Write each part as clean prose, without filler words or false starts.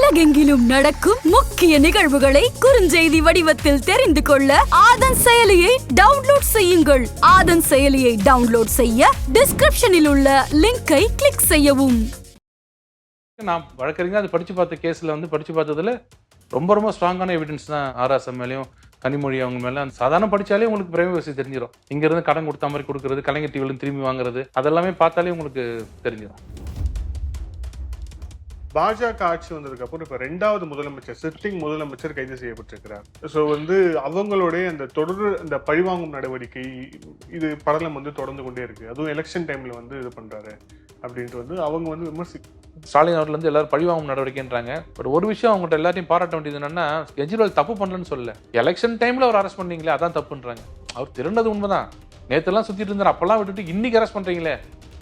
உலகெங்கிலும் நடக்கும் முக்கிய நிகழ்வுகளை குறுஞ்செய்தி வடிவத்தில் தெரிந்து கொள்ள ஆதன் செயலியை டவுன்லோட் செய்யுங்கள். ஆதன் செயலியை டவுன்லோட் செய்ய டிஸ்கிரிப்ஷனில் உள்ள லிங்கை கிளிக் செய்யவும். நான் வழக்கறிஞர் அது படிச்சு பார்த்த கேஸ்ல படிச்சு பார்த்ததுல ரொம்ப ஸ்ட்ராங்கான எவிடன்ஸ் தான் ஆராசம் மேலேயும் கனிமொழி அவங்க மேல. சாதாரண படிச்சாலே உங்களுக்கு பிரைவசி தெரிஞ்சிடும். இங்க இருந்து கடன் கொடுத்த மாதிரி கொடுக்கறது, கலைஞர் டிவில திரும்பி வாங்குறது, அதெல்லாமே பார்த்தாலே உங்களுக்கு தெரிஞ்சிடும். பாஜக ஆட்சி வந்ததுக்கு அப்புறம் இப்ப 2வது முதலமைச்சர் சிட்டிங் முதலமைச்சர் கைது செய்யப்பட்டிருக்கிறார். ஸோ அவங்களுடைய அந்த தொடர் அந்த பழிவாங்கும் நடவடிக்கை இது படலம் தொடர்ந்து கொண்டே இருக்கு. அதுவும் எலெக்ஷன் டைம்ல இது பண்றாரு அப்படின்ட்டு அவங்க விமர்சி ஸ்டாலின் அவர்கள் எல்லாரும் பழிவாங்கும் நடவடிக்கைன்றாங்க. பட் ஒரு விஷயம் அவங்கள்ட்ட எல்லாத்தையும் பாராட்ட வேண்டியது என்னன்னா, கெஜ்ரிவால் தப்பு பண்ணலன்னு சொல்லல, எலெக்ஷன் டைம்ல அவர் அரெஸ்ட் பண்ணீங்களே அதான் தப்புன்றாங்க. அவர் திருண்டது உண்மைதான், நேற்றுலாம் சுத்திட்டு இருந்தார், அப்பெல்லாம் விட்டுட்டு இன்னைக்கு அரெஸ்ட் பண்றீங்களே.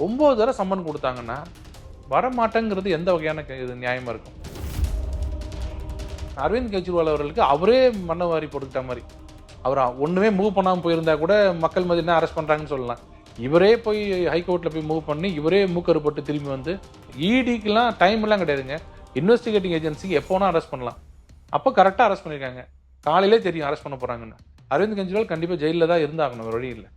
9 தடவை சம்மன் கொடுத்தாங்கன்னா வரமாட்டேங்கிறது எந்த வகையான இது நியாயமா இருக்கும்? அரவிந்த் கெஜ்ரிவால் அவர்களுக்கு அவரே மண்ணவாரி போட்டுக்கிட்ட மாதிரி, அவர் ஒண்ணுமே மூவ் பண்ணாமல் போயிருந்தா கூட மக்கள் மதியம் அரெஸ்ட் பண்றாங்கன்னு சொல்லலாம். இவரே போய் ஹைகோர்ட்ல போய் மூவ் பண்ணி இவரே மூக்கறுப்பட்டு திரும்பி இடிக்கெல்லாம் டைம் எல்லாம் கிடையாதுங்க. இன்வெஸ்டிகேட்டிங் ஏஜென்சிக்கு எப்போனா அரெஸ்ட் பண்ணலாம். அப்போ கரெக்டாக அரெஸ்ட் பண்ணியிருக்காங்க. காலையிலே தெரியும் அரெஸ்ட் பண்ண போறாங்கன்னு. அரவிந்த் கெஜ்ரிவால் கண்டிப்பாக ஜெயிலில் தான் இருந்தாகணும், வழி இல்லை.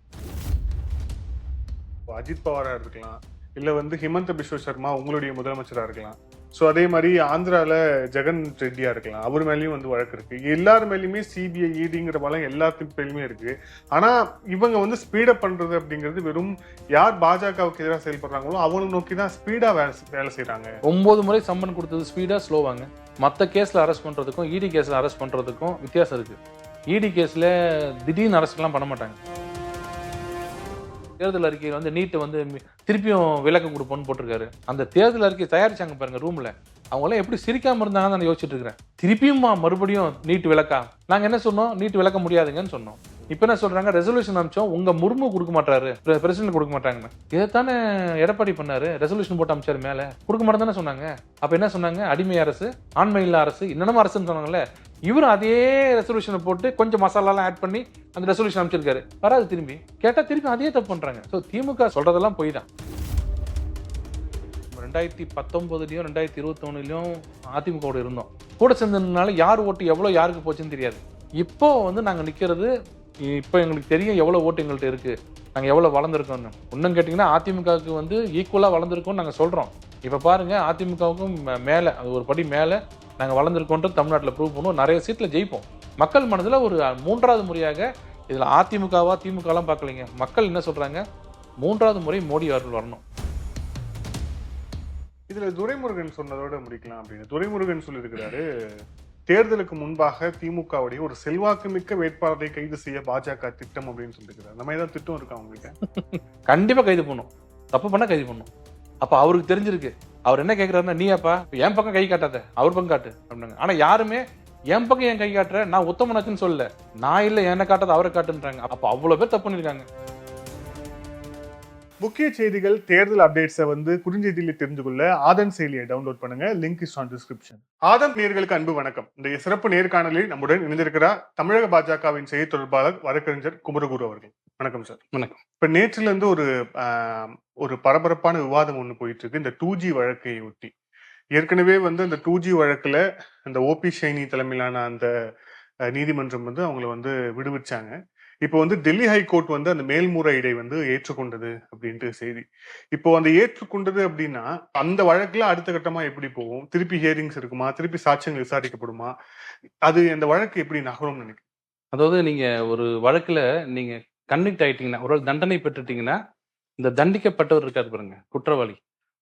அஜித் பவாரா இருக்கலாம், இல்ல ஹிமந்த பிஸ்வ சர்மா உங்களுடைய முதலமைச்சரா இருக்கலாம். ஸோ அதே மாதிரி ஆந்திரால ஜெகன் ரெட்டியா இருக்கலாம், அவர் மேலேயும் வழக்கு இருக்கு. எல்லார் மேலேயுமே சிபிஐ இடிங்கிற பலம் எல்லாத்துக்கு மேலுமே இருக்கு. ஆனா இவங்க ஸ்பீடப் பண்றது அப்படிங்கிறது வெறும் யார் பாஜகவுக்கு எதிராக செயல்படுறாங்களோ அவங்களை நோக்கி தான் ஸ்பீடா வேலை செய்யறாங்க. 9 முறை சம்மன் கொடுத்தது ஸ்பீடா ஸ்லோவாங்க. மற்ற கேஸ்ல அரெஸ்ட் பண்றதுக்கும் இடி கேஸ்ல அரெஸ்ட் பண்றதுக்கும் வித்தியாசம் இருக்கு. இடி கேஸ்ல திடீர்னு அரெஸ்ட் எல்லாம் பண்ண மாட்டாங்க. தேர்தல் அறிக்கையில் நீட் திருப்பியும் விளக்கம் கொடுப்போன்னு போட்டிருக்காரு. அந்த தேர்தல் அறிக்கை தயாரிச்சாங்க பாருங்க ரூம்ல, அவங்களாம் எப்படி சிரிக்காம இருந்தாங்கன்னு நான் யோசிச்சுட்டு இருக்கிறேன். திருப்பியும் மறுபடியும் நீட் விளக்கா? நாங்க என்ன சொன்னோம், நீட் விளக்க முடியாதுங்கன்னு சொன்னோம். இப்ப என்ன சொல்றாங்க, ரெசல்யூஷன் அமிச்சோம், உங்க முர்மு கொடுக்க மாட்டாரு, பிரசிடென்ட் கொடுக்க மாட்டாங்கன்னு. இதைத்தானே எடப்பாடி பண்ணாரு, ரெசல்யூஷன் போட்டு அமிச்சாரு, மேல கொடுக்க மாட்டேன்னு சொன்னாங்க. அப்ப என்ன சொன்னாங்க, அடிமை அரசு, ஆண்மை இல்ல அரசு, என்னென்ன அரசுன்னு சொன்னாங்கல்ல. இவரும் அதே ரெசல்யூஷனை போட்டு கொஞ்சம் மசாலாலாம் ஆட் பண்ணி அந்த ரெசல்யூஷன் அமைச்சிருக்காரு. வராது, திரும்பி கேட்டா திருப்பி அதே தப்பு பண்றாங்க. ஸோ திமுக சொல்றதெல்லாம் போய் தான். 2019லயும் 2021லயும் அதிமுக இருந்தோம், கூட சேர்ந்ததுனால யார் ஓட்டு எவ்வளவு யாருக்கு போச்சுன்னு தெரியாது. இப்போ நாங்க நிக்கிறது, இப்போ எங்களுக்கு தெரியும் எவ்வளவு ஓட்டு எங்கள்கிட்ட இருக்கு, நாங்க எவ்வளவு வளர்ந்துருக்கோம்னு. இன்னும் கேட்டீங்கன்னா அதிமுகவுக்கு ஈக்குவலா வளர்ந்துருக்கோம்னு நாங்க சொல்றோம். இப்ப பாருங்க, அதிமுகவுக்கும் மேல, அது ஒரு படி மேல நாங்க வளர்ந்துருக்கோன்றது தமிழ்நாட்டில் ப்ரூவ் பண்ணுவோம். நிறைய சீட்ல ஜெயிப்போம். மக்கள் மனதில் ஒரு 3வது முறையாக, இதுல அதிமுகவா திமுகலாம் பார்க்கலைங்க, மக்கள் என்ன சொல்றாங்க, 3வது முறை மோடி அவர்கள் வரணும். இதுல துரைமுருகன் சொன்னதோட முடிக்கலாம் அப்படின்னு. துரைமுருகன் சொல்லியிருக்கிறாரு, தேர்தலுக்கு முன்பாக திமுகவுடைய ஒரு செல்வாக்கு மிக்க வேட்பாளரை கைது செய்ய பாஜக திட்டம் அப்படின்னு சொல்லியிருக்கிறார். நம்ம ஏதாவது திட்டம் இருக்கா உங்களுக்கு? கண்டிப்பா கைது பண்ணும், தப்பு பண்ணா கைது பண்ணும். அப்ப அவருக்கு தெரிஞ்சிருக்கு. அவர் என்ன கேட்கிறாருன்னா, நீயாப்பா என் பக்கம் கை காட்டாத, அவர் பக்கம் காட்டு அப்படின்னாங்க. ஆனா யாருமே என் பக்கம் என் கை காட்டுற, நான் உத்தமனாச்சுன்னு சொல்லல, நான் இல்ல என்ன காட்டாத அவரை காட்டுன்றாங்க. அப்ப அவ்வளவு பேர் தப்பு பண்ணிருக்காங்க. முக்கிய செய்திகள், தேர்தல் அப்டேட்ஸை குறுஞ்செய்தியில தெரிந்து கொள்ள ஆதன் செயலியை டவுன்லோட் பண்ணுங்க. Link is on description. Aadhan நேயர்களுக்கு அன்பு வணக்கம். இந்த சிறப்பு நேர்காணலில் நம்முடன் இணைந்திருக்கிறார் தமிழக பாஜகவின் செய்தி தொடர்பாளர் வழக்கறிஞர் குமரகுரு அவர்கள். வணக்கம் சார். வணக்கம். இப்ப நேற்றுல இருந்து ஒரு பரபரப்பான விவாதம் ஒண்ணு போயிட்டு இருக்கு, இந்த 2G வழக்கை ஒட்டி. ஏற்கனவே அந்த 2G வழக்குல இந்த ஓபி ஷைனி தலைமையிலான அந்த நீதிமன்றம் அவங்களை விடுவிச்சாங்க. இப்போ டெல்லி ஹைகோர்ட் அந்த மேல்முறையீடை ஏற்றுக்கொண்டது அப்படின்ட்டு செய்தி. இப்போ அந்த ஏற்றுக்கொண்டது அப்படின்னா அந்த வழக்குல அடுத்த கட்டமா எப்படி போகும்? திருப்பி ஹியரிங்ஸ் இருக்குமா? திருப்பி சாட்சியங்கள் விசாரிக்கப்படுமா? அது அந்த வழக்கு எப்படி நகரும் நினைக்கிறேன்? அதாவது நீங்க ஒரு வழக்குல நீங்க கன்விக்ட் ஆயிட்டீங்கன்னா, ஒரு தண்டனை பெற்றுட்டீங்கன்னா, இந்த தண்டிக்கப்பட்டவர் இருக்காரு பாருங்க, குற்றவாளி,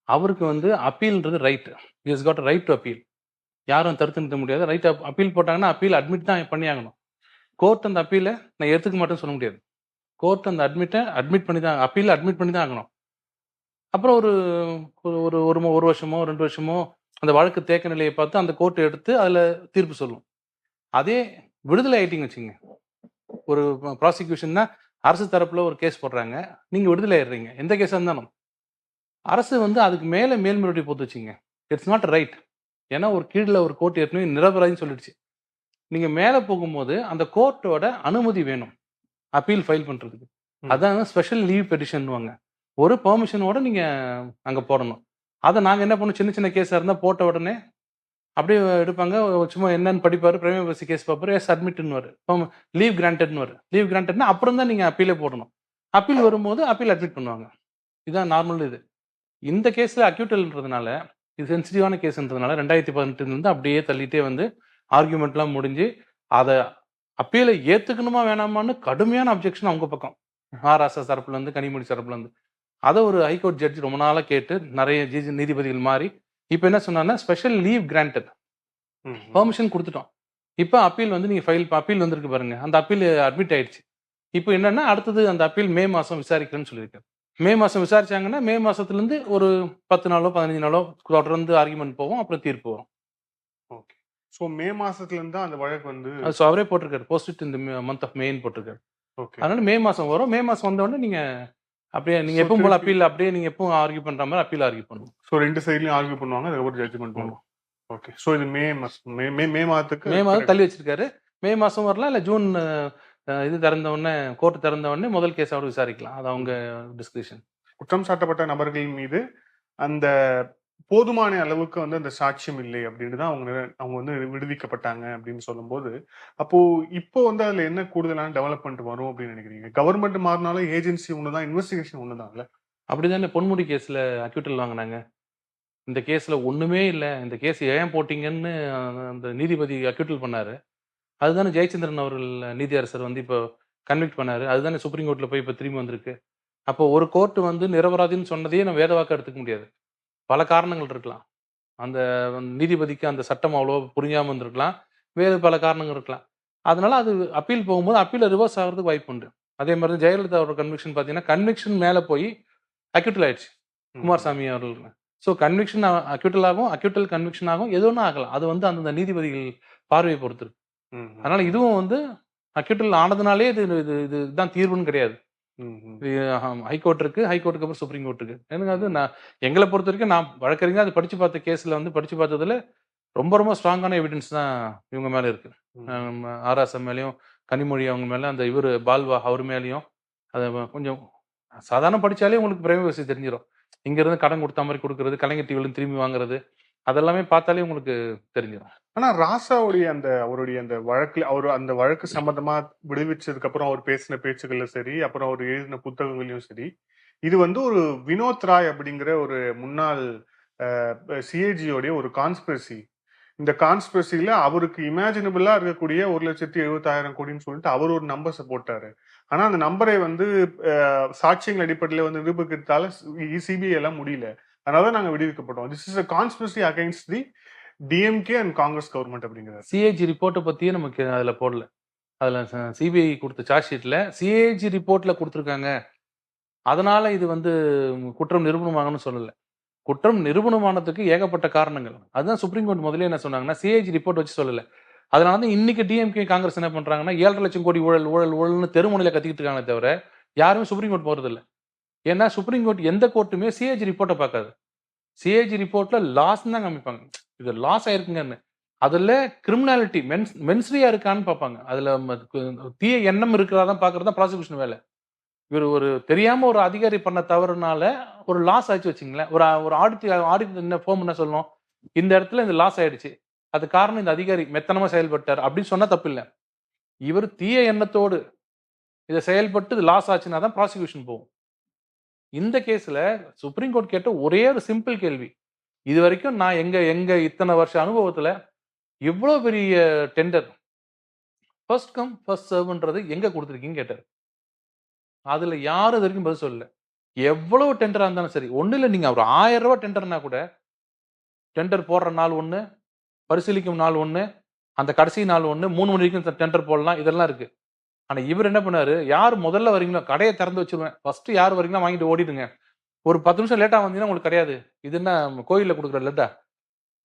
அவருக்கு அப்பீல்ன்றது right. Is got right to appeal. யாரும் தடுத்து நிறுத்த முடியாது. ரைட் அப்பீல் போட்டாங்கன்னா அப்பீல் அட்மிட் தான் பண்ணி ஆகணும். கோர்ட் அந்த அப்பீலை நான் எடுத்துக்க மாட்டேன்னு சொல்ல முடியாது. கோர்ட் அந்த அட்மிட் பண்ணி தான், அப்பீல் அட்மிட் பண்ணி தான் ஆகணும். அப்புறம் ஒரு வருஷமோ 2 வருஷமோ அந்த வழக்கு தேக்க நிலையை பார்த்து அந்த கோர்ட் எடுத்து அதில் தீர்ப்பு சொல்லும். அதே விடுதலை ஆயிட்டீங்க வச்சுங்க, ஒரு ப்ராசிக்யூஷன்னா அரசு தரப்புல ஒரு கேஸ் போடுறாங்க, நீங்க விடுதலை ஆயிடுறீங்க, எந்த கேஸாக இருந்தாலும் அரசு அதுக்கு மேலே மேல்முறையீடு போட்டு வச்சுங்க. It's not right. ஏன்னா ஒரு கீழில் ஒரு கோர்ட் ஏற்கனவே நிரபராதின்னு சொல்லிடுச்சு. நீங்க மேல போகும்போது அந்த கோர்ட்டோட அனுமதி வேணும் அப்பீல் ஃபைல் பண்றதுக்கு. அதான் ஸ்பெஷல் லீவ் பெட்டிஷன்வாங்க. ஒரு பெர்மிஷனோட நீங்க அங்க போடணும். அதை நாங்க என்ன பண்ணோம், சின்ன சின்ன கேஸா இருந்தா போட்ட உடனே அப்படியே எடுப்பாங்க. சும்மா என்னன்னு படிப்பாரு. பிரைமரி பேசி கேஸ் பார்ப்பாரு. எஸ் அட்மிட்னுவாரு. லீவ் கிராண்டட்னுவாரு. லீவ் கிராண்டட்னா அப்புறம் தான் நீங்க அப்பீலே போடணும். அப்பீல் வரும்போது அப்பீல் அட்மிட் பண்ணுவாங்க. இதான் நார்மல் இது. இந்த கேஸ்ல அக்யூட்டல்ன்றதுனால இது சென்சிட்டிவான கேஸ்ன்றதுனால 2018 அப்படியே தள்ளிட்டே வந்து ஆர்குமெண்ட்லாம் முடிஞ்சு அதை அப்பீலை ஏத்துக்கணுமா வேணாமான்னு கடுமையான அப்ஜெக்ஷன் அவங்க பக்கம். ஆராசா தரப்புல இருந்து கனிமொழி தரப்புல இருந்து அதை ஒரு ஹைகோர்ட் ஜட்ஜ் ரொம்ப நாளா கேட்டு நிறைய நீதிபதிகள் மாறி இப்போ என்ன சொன்னாங்கன்னா ஸ்பெஷல் லீவ் கிராண்டட் பெர்மிஷன் கொடுத்துட்டோம். இப்போ அப்பீல் வந்து நீங்க அப்பீல் வந்திருக்கு பாருங்க, அந்த அப்பீல் அட்மிட் ஆயிடுச்சு. இப்போ என்னன்னா அடுத்தது அந்த அப்பீல் மே மாசம் விசாரிக்கிறேன்னு சொல்லியிருக்காரு. மே மாசம் விசாரிச்சாங்கன்னா மே மாசத்துல இருந்து ஒரு 10 நாளோ 15 நாளோ தொடர்ந்து ஆர்குமெண்ட் போவோம், அப்புறம் தீர்ப்பு வரும். ஓகே. ஸோ மே மாசத்துல இருந்து தான் அந்த வழக்கு வந்து அது so அவரே போட்டிருக்காரு, போஸ்ட் இந்த மந்த் ஆஃப் மேன்னு போட்டிருக்காரு. ஓகே. அதனால மே மாசம் வரும். மே மாசம் வந்த உடனே நீங்க அப்படியே நீங்க So, எப்பவும் போல திருப்பி- அப்பீல் அப்படியே நீங்க எப்பவும் ஆர்கியூ பண்ற மாதிரி அப்பீல் ஆர்கியூ பண்ணுவோம். ஸோ ரெண்டு சைட்லயும் ஆர்கியூ பண்ணுவாங்க, அதுக்கப்புறம் ஜட்ஜ்மெண்ட் வரும். ஓகே. ஸோ இது மே மாசம் மே மாதத்துக்கு மே மாதம் தள்ளி வச்சிருக்காரு. மே மாசம் வரலாம், இல்ல ஜூன் இது திறந்த உடனே கோர்ட் திறந்த உடனே முதல் கேஸ் அவர் விசாரிக்கலாம். அது அவங்க டிஸ்கிரிப்ஷன். குற்றம் சாட்டப்பட்ட நபர்கள் மீது அந்த போதுமான அளவுக்கு வந்து அந்த சாட்சியம் இல்லை அப்படின்னு தான் அவங்க வந்து விடுவிக்கப்பட்டாங்க அப்படின்னு சொல்லும்போது, அப்போ இப்போ வந்து அதுல என்ன கூடுதலான டெவலப்மெண்ட் வரும் அப்படின்னு நினைக்கிறீங்க? கவர்மெண்ட் மாறினாலும் ஏஜென்சி ஒண்ணுதான், இன்வெஸ்டிகேஷன் ஒண்ணுதான்ல. அப்படிதானே பொன்முடி கேஸ்ல அக்யூட்டல் வாங்கினாங்க. இந்த கேஸ்ல ஒண்ணுமே இல்லை, இந்த கேஸ் ஏன் போட்டீங்கன்னு அந்த நீதிபதி அக்யூட்டல் பண்ணாரு. அதுதானே ஜெயச்சந்திரன் அவர்கள் நீதியரசர் வந்து இப்போ கன்விக்ட் பண்ணாரு. அதுதானே சுப்ரீம் கோர்ட்ல போய் இப்போ திரும்பி வந்திருக்கு. அப்போ ஒரு கோர்ட் வந்து நிரபராதின்னு சொன்னதையே நம்ம வேதவாக்க எடுத்துக்க முடியாது. பல காரணங்கள் இருக்கலாம். அந்த நீதிபதிக்கு அந்த சட்டம் அவ்வளோ புரியாமல் இருந்திருக்கலாம், வேறு பல காரணங்கள் இருக்கலாம். அதனால அது அப்பீல் போகும்போது அப்பீல ரிவர்ஸ் ஆகிறதுக்கு வாய்ப்பு உண்டு. அதே மாதிரி ஜெயலலிதா அவரோட கன்விக்ஷன் பார்த்தீங்கன்னா கன்விக்ஷன் மேலே போய் அக்யூட்டல் ஆயிடுச்சு குமாரசாமி அவர்கள். ஸோ கன்விக்ஷன் அக்யூட்டல் ஆகும், அக்யூட்டல் கன்விக்ஷன் ஆகும், எது ஒன்றும் ஆகலாம். அது வந்து அந்த நீதிபதிகள் பார்வையை பொறுத்து இருக்கு. அதனால இதுவும் வந்து அக்யூட்டல் ஆனதுனாலே இது இதுதான் தீர்வுன்னு கிடையாது. ஹைகோர்ட் இருக்கு, ஹைகோர்ட்டுக்கு அப்புறம் சுப்ரீம் கோர்ட் இருக்கு. எனக்கு அது நான் எங்களை பொறுத்த வரைக்கும் நான் வழக்கறிஞர் அது படிச்சு பார்த்த கேஸ்ல வந்து படிச்சு பார்த்ததுல ரொம்ப ரொம்ப ஸ்ட்ராங்கான எவிடன்ஸ் தான் இவங்க மேல இருக்கு. ஆராசம் மேலேயும் கனிமொழி அவங்க மேல, அந்த இவர் பால்வா அவர் மேலேயும் அதை கொஞ்சம் சாதாரண படிச்சாலே உங்களுக்கு பிரைவசி தெரிஞ்சிடும். இங்க இருந்து கடன் கொடுத்த மாதிரி கொடுக்கறது, கலைஞர் டிவில திரும்பி வாங்குறது, அதெல்லாமே பார்த்தாலே உங்களுக்கு தெரிஞ்சிடும். ஆனா ராசாவுடைய அவருடைய அந்த வழக்குல அந்த வழக்கு சம்பந்தமா விடுவிச்சதுக்கு அப்புறம் அவர் பேசின பேச்சுகள்ல சரி, அப்புறம் அவர் எழுதின புத்தகங்களையும் சரி, இது வந்து ஒரு வினோத் ராய் அப்படிங்கிற ஒரு முன்னாள் சிஏஜியோடைய ஒரு கான்ஸ்பிரசி. இந்த கான்ஸ்பிரசில அவருக்கு இமேஜினபிளா இருக்கக்கூடிய 1,70,70,000 கோடின்னு சொல்லிட்டு அவர் ஒரு நம்பர்ஸை போட்டாரு. ஆனா அந்த நம்பரை வந்து சாட்சியங்கள் அடிப்படையில வந்து நிரூபிக்கிறதால சிபிஐ எல்லாம் முடியல. அதனால நாங்க விடுவிக்கப்பட்டோம். This is a conspiracy against the DMK and Congress government அப்படிங்கிறார். சிஏஜி ரிப்போர்ட்டை பத்தியே நமக்கு அதுல போடல. அதுல சிபிஐ கொடுத்த சார்ஜ் ஷீட்ல சிஏஜி ரிப்போர்ட்ல கொடுத்துருக்காங்க, அதனால இது வந்து குற்றம் நிரூபணமாகணும்னு சொல்லல. குற்றம் நிரூபணமானதுக்கு ஏகப்பட்ட காரணங்கள். அதுதான் சுப்ரீம் கோர்ட் முதல்ல என்ன சொன்னாங்கன்னா சிஏஜி ரிப்போர்ட் வச்சு சொல்லல. அதனால தான் இன்னைக்கு டிஎம்கே காங்கிரஸ் என்ன பண்றாங்கன்னா 7.5 லட்சம் கோடி ஊழல் ஊழல் ஊழல்னு தெருமுனையில கத்திக்கிட்டு இருக்காங்க தவிர யாருமே சுப்ரீம் கோர்ட் போறது இல்லை. ஏன்னா சுப்ரீம் கோர்ட் எந்த கோர்ட்டுமே சிஏஜி ரிப்போர்ட்டை பார்க்காது. சிஏஜி ரிப்போர்ட்ல லாஸ் தான் காமிப்பாங்க, இது லாஸ் ஆயிருக்குங்கன்னு. அதுல கிரிமினாலிட்டி மென்ஸ்ரியா இருக்கான்னு பார்ப்பாங்க. அதுல தீய எண்ணம் இருக்கிறாதான் பாக்குறது தான் ப்ராசிக்யூஷன் வேலை. இவர் ஒரு தெரியாம ஒரு அதிகாரி பண்ண தவறுனால ஒரு லாஸ் ஆயிடுச்சு வச்சுங்களேன். ஒரு ஆடிட் என்ன ஃபார்ம் என்ன சொல்லணும், இந்த இடத்துல இந்த லாஸ் ஆயிடுச்சு, அது காரணம் இந்த அதிகாரி மெத்தனமா செயல்பட்டார் அப்படின்னு சொன்னா தப்பு இல்லை. இவர் தீய எண்ணத்தோடு இதை செயல்பட்டு லாஸ் ஆச்சுன்னா தான் ப்ராசிக்யூஷன் போகும். இந்த கேஸ்ல சுப்ரீம் கோர்ட் கேட்ட ஒரே ஒரு சிம்பிள் கேள்வி, இது வரைக்கும் நான் எங்க இத்தனை வருஷ அனுபவத்துல இவ்வளவு பெரிய டெண்டர் ஃபர்ஸ்ட் கம் ஃபர்ஸ்ட் சர்வ்ன்றது எங்க கொடுத்துருக்கீங்க கேட்டார். அதுல யாரும் இது வரைக்கும் பதில் சொல்லல. எவ்வளவு டெண்டரா இருந்தாலும் சரி, ஒண்ணு இல்லை, நீங்க ஒரு 1000 ரூபாய் டெண்டர்னா கூட டெண்டர் போடுற நாள் ஒண்ணு, பரிசீலிக்கும் நாள் ஒண்ணு, அந்த கடைசி நாள் ஒண்ணு, 3 மணி வரைக்கும் டெண்டர் போடலாம், இதெல்லாம் இருக்கு. ஆனா இவர் என்ன பண்ணாரு, யார் முதல்ல வரீங்களோ கடையை திறந்து வச்சிருவேன், ஃபர்ஸ்ட் யார் வரீங்களோ வாங்கிட்டு ஓடிடுங்க, ஒரு 10 நிமிஷம் லேட்டா வந்தீங்கன்னா உங்களுக்கு கிடையாது, இது என்ன கோயில்ல கொடுக்குற லட்டா,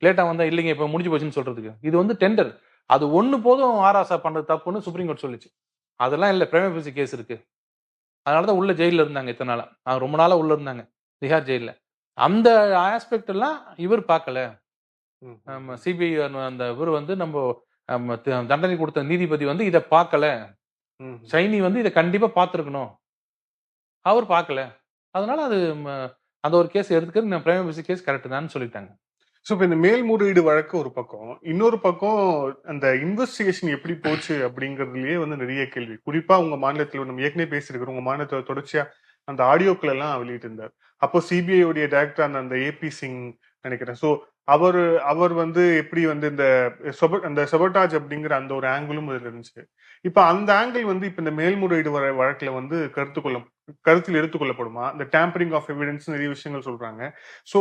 லேட்டா வந்தா இல்லைங்க இப்ப முடிஞ்சு போச்சுன்னு சொல்றதுக்கு. இது வந்து டெண்டர், அது ஒண்ணு போதும் ஆராசா பண்றது தப்புன்னு சுப்ரீம் கோர்ட் சொல்லிச்சு. அதெல்லாம் இல்ல, பிரைமரி பேசி கேஸ் இருக்கு, அதனாலதான் உள்ள ஜெயில இருந்தாங்க இத்தனை நாளா, ரொம்ப நாளா உள்ள இருந்தாங்க திஹார் ஜெயில. அந்த ஆஸ்பெக்ட் எல்லாம் இவர் பார்க்கல. சிபிஐ அந்த இவர் வந்து நம்ம தண்டனை கொடுத்த நீதிபதி வந்து இதை பார்க்கல, சைனி வந்து இதை கண்டிப்பா பார்த்துருக்கணும், அவர் பார்க்கல, அதனால அது அந்த ஒரு கேஸ் எடுத்துக்கிறது பிரைமரி பேசி கேஸ் கரெக்ட் தான் சொல்லிட்டாங்க. ஸோ இப்போ இந்த மேல்முறையீடு வழக்கு ஒரு பக்கம், இன்னொரு பக்கம் அந்த இன்வெஸ்டிகேஷன் எப்படி போச்சு அப்படிங்கிறதுலயே வந்து நிறைய கேள்வி. குறிப்பா உங்க மாநிலத்தில் நம்ம ஏற்கனவே பேசியிருக்கிறோம், உங்க மாநிலத்துல தொடர்ச்சியா அந்த ஆடியோக்கள் எல்லாம் வெளியிட்டிருந்தார். அப்போ சிபிஐ உடைய டைரக்டர் அந்த ஏபி சிங் நினைக்கிறேன். ஸோ அவர் வந்து எப்படி வந்து அந்த செபட்டாஜ் அப்படிங்கிற அந்த ஒரு ஆங்கிளும் இதுல இருந்துச்சு. இப்ப அந்த ஆங்கிள் வந்து இப்ப இந்த மேல்முறையீடு வழக்குல வந்து கருத்தில் எடுத்துக்கொள்ளப்படுமா? இந்த டேம்பரிங் ஆஃப் எவிடன்ஸ் நிறைய விஷயங்கள் சொல்றாங்க. சோ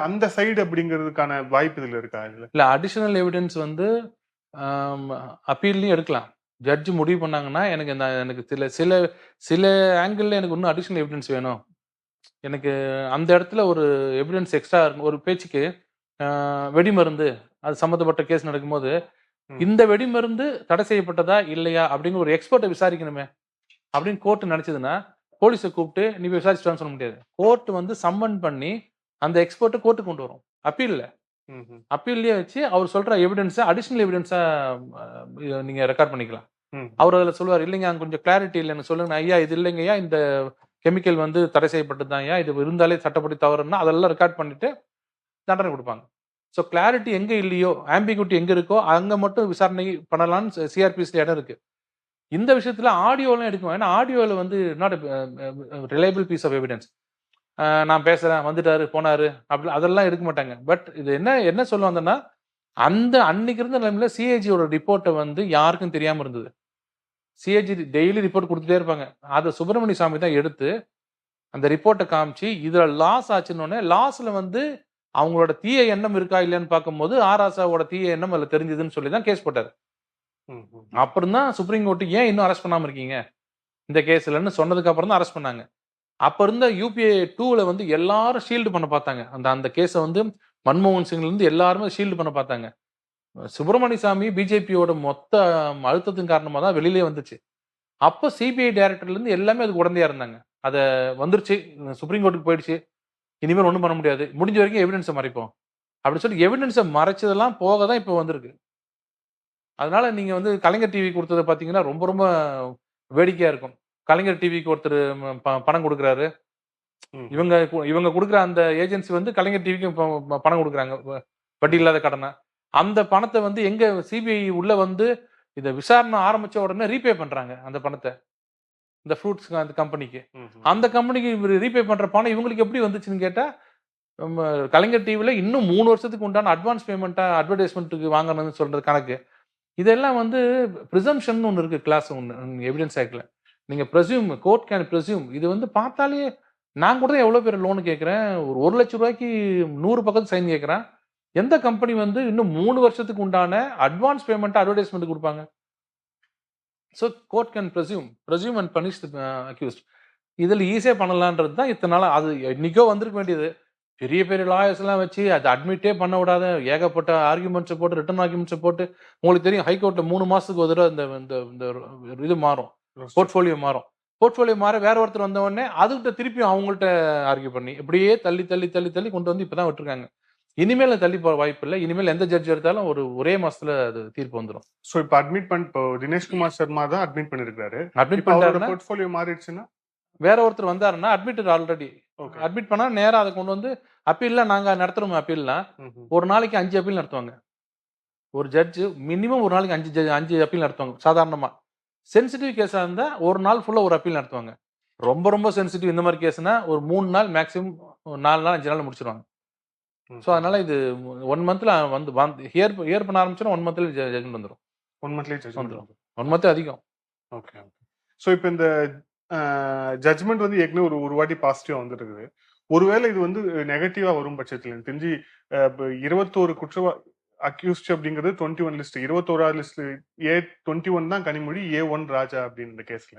அந்த சைடு அப்படிங்கிறதுக்கான வாய்ப்பு இதுல இருக்கா? இல்ல அடிஷனல் எவிடன்ஸ் வந்து அப்பீல்லையும் எடுக்கலாம். ஜட்ஜ் முடிவு பண்ணாங்கன்னா எனக்கு சில சில சில ஆங்கிள் எனக்கு இன்னும் அடிஷனல் எவிடன்ஸ் வேணும், எனக்கு அந்த இடத்துல ஒரு எவிடன்ஸ் எக்ஸ்ட்ரா இருக்கும். ஒரு பேச்சுக்கு வெடிமருந்து அது சம்மந்தப்பட்ட கேஸ் நடக்கும்போது இந்த வெடிமருந்து தடை செய்யப்பட்டதா இல்லையா அப்படின்னு ஒரு எக்ஸ்பர்ட்டை விசாரிக்கணுமே அப்படின்னு கோர்ட் நினைச்சதுன்னா போலீஸை கூப்பிட்டு நீ விசாரிச்சுட்டான்னு சொல்ல முடியாது. கோர்ட் வந்து சம்மன் பண்ணி அந்த எக்ஸ்பர்ட்டை கோர்ட்டு கொண்டு வரும். அப்பீல்லையே வச்சு அவர் சொல்ற எவிடன்ஸை அடிஷனல் எவிடன்ஸா நீங்க ரெக்கார்ட் பண்ணிக்கலாம். அவர் அதில் சொல்லுவார், இல்லைங்க அங்கே கொஞ்சம் கிளாரிட்டி இல்லைன்னு சொல்லுங்க ஐயா, இது இல்லைங்க ஐயா, இந்த கெமிக்கல் வந்து தடை செய்யப்பட்டது தான் ஐயா, இது இருந்தாலே சட்டப்படி தவறுன்னா அதெல்லாம் ரெக்கார்ட் பண்ணிட்டு தண்டனை கொடுப்பாங்க. ஸோ கிளாரிட்டி எங்கே இல்லையோ, ஆம்பிகுட்டி எங்கே இருக்கோ அங்கே மட்டும் விசாரணை பண்ணலான்னு சிஆர்பிஎஸ்ல இடம் இருக்கு. இந்த விஷயத்துல ஆடியோலாம் எடுக்கும். ஏன்னா ஆடியோவில் வந்து not reliable piece of evidence. நான் பேசுறேன், வந்துட்டாரு போனாரு அப்படி அதெல்லாம் எடுக்க மாட்டாங்க. பட் இது என்ன சொல்ல வந்தேன்னா, அந்த அன்னைக்கு இருந்த நிலைமையில சிஏஜியோட ரிப்போர்ட்டை வந்து யாருக்கும் தெரியாம இருந்தது. சிஏஜி டெய்லி ரிப்போர்ட் கொடுத்துட்டே இருப்பாங்க. அதை சுப்பிரமணிய சாமி தான் எடுத்து அந்த ரிப்போர்ட்டை காமிச்சு இதுல லாஸ் ஆச்சுன்னு லாஸ்ல வந்து அவங்களோட தீய எண்ணம் இருக்கா இல்லையான்னு பார்க்கும்போது ஆராசாவோட தீய எண்ணம் அதுல தெரிஞ்சதுன்னு சொல்லி தான் கேஸ் போட்டாரு. அப்புறம் தான் சுப்ரீம் கோர்ட்டு ஏன் இன்னும் அரெஸ்ட் பண்ணாம இருக்கீங்க இந்த கேஸ்லன்னு சொன்னதுக்கு அப்புறம் தான் அரெஸ்ட் பண்ணாங்க. அப்ப இருந்த யூபிஏ 2ல வந்து எல்லாரும் ஷீல்டு பண்ண பார்த்தாங்க. அந்த கேஸை வந்து மன்மோகன் சிங்ல இருந்து எல்லாருமே ஷீல்டு பண்ண பார்த்தாங்க. சுப்பிரமணிய சாமி பிஜேபியோட மொத்த அழுத்தத்தின் காரணமா தான் வெளியிலே வந்துச்சு. அப்போ சிபிஐ டைரக்டர்ல இருந்து எல்லாமே அதுக்கு உடந்தையா இருந்தாங்க. அதை வந்துருச்சு, சுப்ரீம் கோர்ட்டுக்கு போயிடுச்சு, இனிமேல் ஒன்றும் பண்ண முடியாது, முடிஞ்ச வரைக்கும் எவிடன்ஸை மறைப்போம் அப்படின்னு சொல்லி எவிடன்ஸை மறைச்சதெல்லாம் போக தான் இப்போ வந்திருக்கு. அதனால நீங்க வந்து கலைஞர் டிவி கொடுத்ததை பார்த்தீங்கன்னா ரொம்ப ரொம்ப வேடிக்கையா இருக்கும். கலைஞர் டிவிக்கு ஒருத்தர் பணம் கொடுக்குறாரு, இவங்க கொடுக்குற அந்த ஏஜென்சி வந்து கலைஞர் டிவிக்கு பணம் கொடுக்குறாங்க வட்டி இல்லாத கடனை. அந்த பணத்தை வந்து எங்க சிபிஐ உள்ள வந்து இதை விசாரணை ஆரம்பிச்ச உடனே ரீபே பண்றாங்க அந்த பணத்தை இந்த ஃப்ரூட்ஸ் அந்த கம்பெனிக்கு. அந்த கம்பெனிக்கு ரீபே பண்ற பணம் இவங்களுக்கு எப்படி வந்துச்சுன்னு கேட்டா, கலைஞர் டிவில இன்னும் 3 வருஷத்துக்கு உண்டான அட்வான்ஸ் பேமெண்ட்டா அட்வர்டைஸ்மெண்ட்டுக்கு வாங்கணும்னு சொல்றது கணக்கு. இதெல்லாம் வந்து ப்ரிசம்ஷன் ஒன்று இருக்கு, கிளாஸ் ஒன்று எவிடன்ஸ் ஆக்ட்ல. நீங்க ப்ரெசியூம், கோர்ட் கேன் ப்ரெசியூம். இது வந்து பார்த்தாலே நான் கூட எவ்வளோ பேர் லோனு கேட்குறேன், ஒரு 1 லட்ச ரூபாய்க்கு 100 பக்கத்து சைன் கேட்குறேன். எந்த கம்பெனி வந்து இன்னும் 3 வருஷத்துக்கு உண்டான அட்வான்ஸ் பேமெண்ட் அட்வர்டைஸ்மெண்ட் கொடுப்பாங்க? So court can presume and punish accused. இதில் ஈஸியாக பண்ணலான்றது தான் இத்தனை நாள். அது இன்னைக்கோ வந்திருக்க வேண்டியது. பெரிய பெரிய லாயர்ஸ் எல்லாம் வச்சு அதை அட்மிட்டே பண்ண விடாத ஏகப்பட்ட ஆர்குமெண்ட்ஸை போட்டு ரிட்டன் ஆர்குமெண்ட்ஸை போட்டு, உங்களுக்கு தெரியும் ஹைகோர்ட்டில் 3 மாசத்துக்கு ஒரு தடவை இந்த இது மாறும், போர்ட்ஃபோலியோ மாறும். போர்ட்ஃபோலியோ மாற வேற ஒருத்தர் வந்த உடனே அதுகிட்ட திருப்பியும் அவங்கள்ட்ட ஆர்கியூ பண்ணி இப்படியே தள்ளி தள்ளி தள்ளி தள்ளி கொண்டு வந்து இப்பதான் விட்டுருக்காங்க. இனிமேல் தள்ளி போற வாய்ப்பு இல்லை. இனிமேல் எந்த ஜட்ஜ் எடுத்தாலும் ஒரே மாசத்துல அது தீர்ப்பு வந்துடும். சோ இப்போ இப்போ தினேஷ்குமார் சர்மா தான் அட்மிட் பண்ணிருக்காரு. அட்மிட் பண்ணிட்டாருன்னா போர்ட்ஃபோலியோ மாறிடுச்சுன்னா வேற ஒருத்தர் வந்தாருன்னா அட்மிட் ஆல்ரெடி அட்மிட் பண்ணா நேரா அதை கொண்டு வந்து அப்பீல்ல நாங்க நடத்துறோம். அப்பீல்னா ஒரு நாளைக்கு 5 அப்பீல் நடத்துவாங்க. ஒரு ஜட்ஜு மினிமம் ஒரு நாளைக்கு 5 அப்பீல் நடத்துவாங்க. சாதாரணமா சென்சிட்டிவ் கேஸா இருந்தா ஒரு நாள் ஃபுல்லா ஒரு அப்பீல் நடத்துவாங்க. ரொம்ப ரொம்ப சென்சிட்டிவ் இந்த மாதிரி கேஸ்னா ஒரு 3 நாள் மேக்ஸிமம் 4 நாள் 5 நாள் முடிச்சிருவாங்க. ஸோ அதனால இது 1 மந்த்ல வந்து ஹியர் பண்ண ஆரம்பிச்சோன்னா 1 மந்த்ல ஜட்ஜ்மெண்ட் வந்துடும். 1 மந்த்லயே ஜட்ஜ்மெண்ட் 1 மந்த் அதிகம். ஓகே. ஸோ இப்போ இந்த ஜட்ஜ்மெண்ட் வந்து ஏற்கனவே ஒரு வாட்டி பாசிட்டிவா வந்துட்டு இருக்குது. ஒருவேளை இது வந்து நெகட்டிவா வரும் பட்சத்தில் எனக்கு தெரிஞ்சு 21 அக்யூஸ்ட் அப்படிங்கிறது 21 லிஸ்ட், 21வது லிஸ்ட் A21 தான் கனிமொழி, A1 ராஜா அப்படின்னு கேஸ்ல.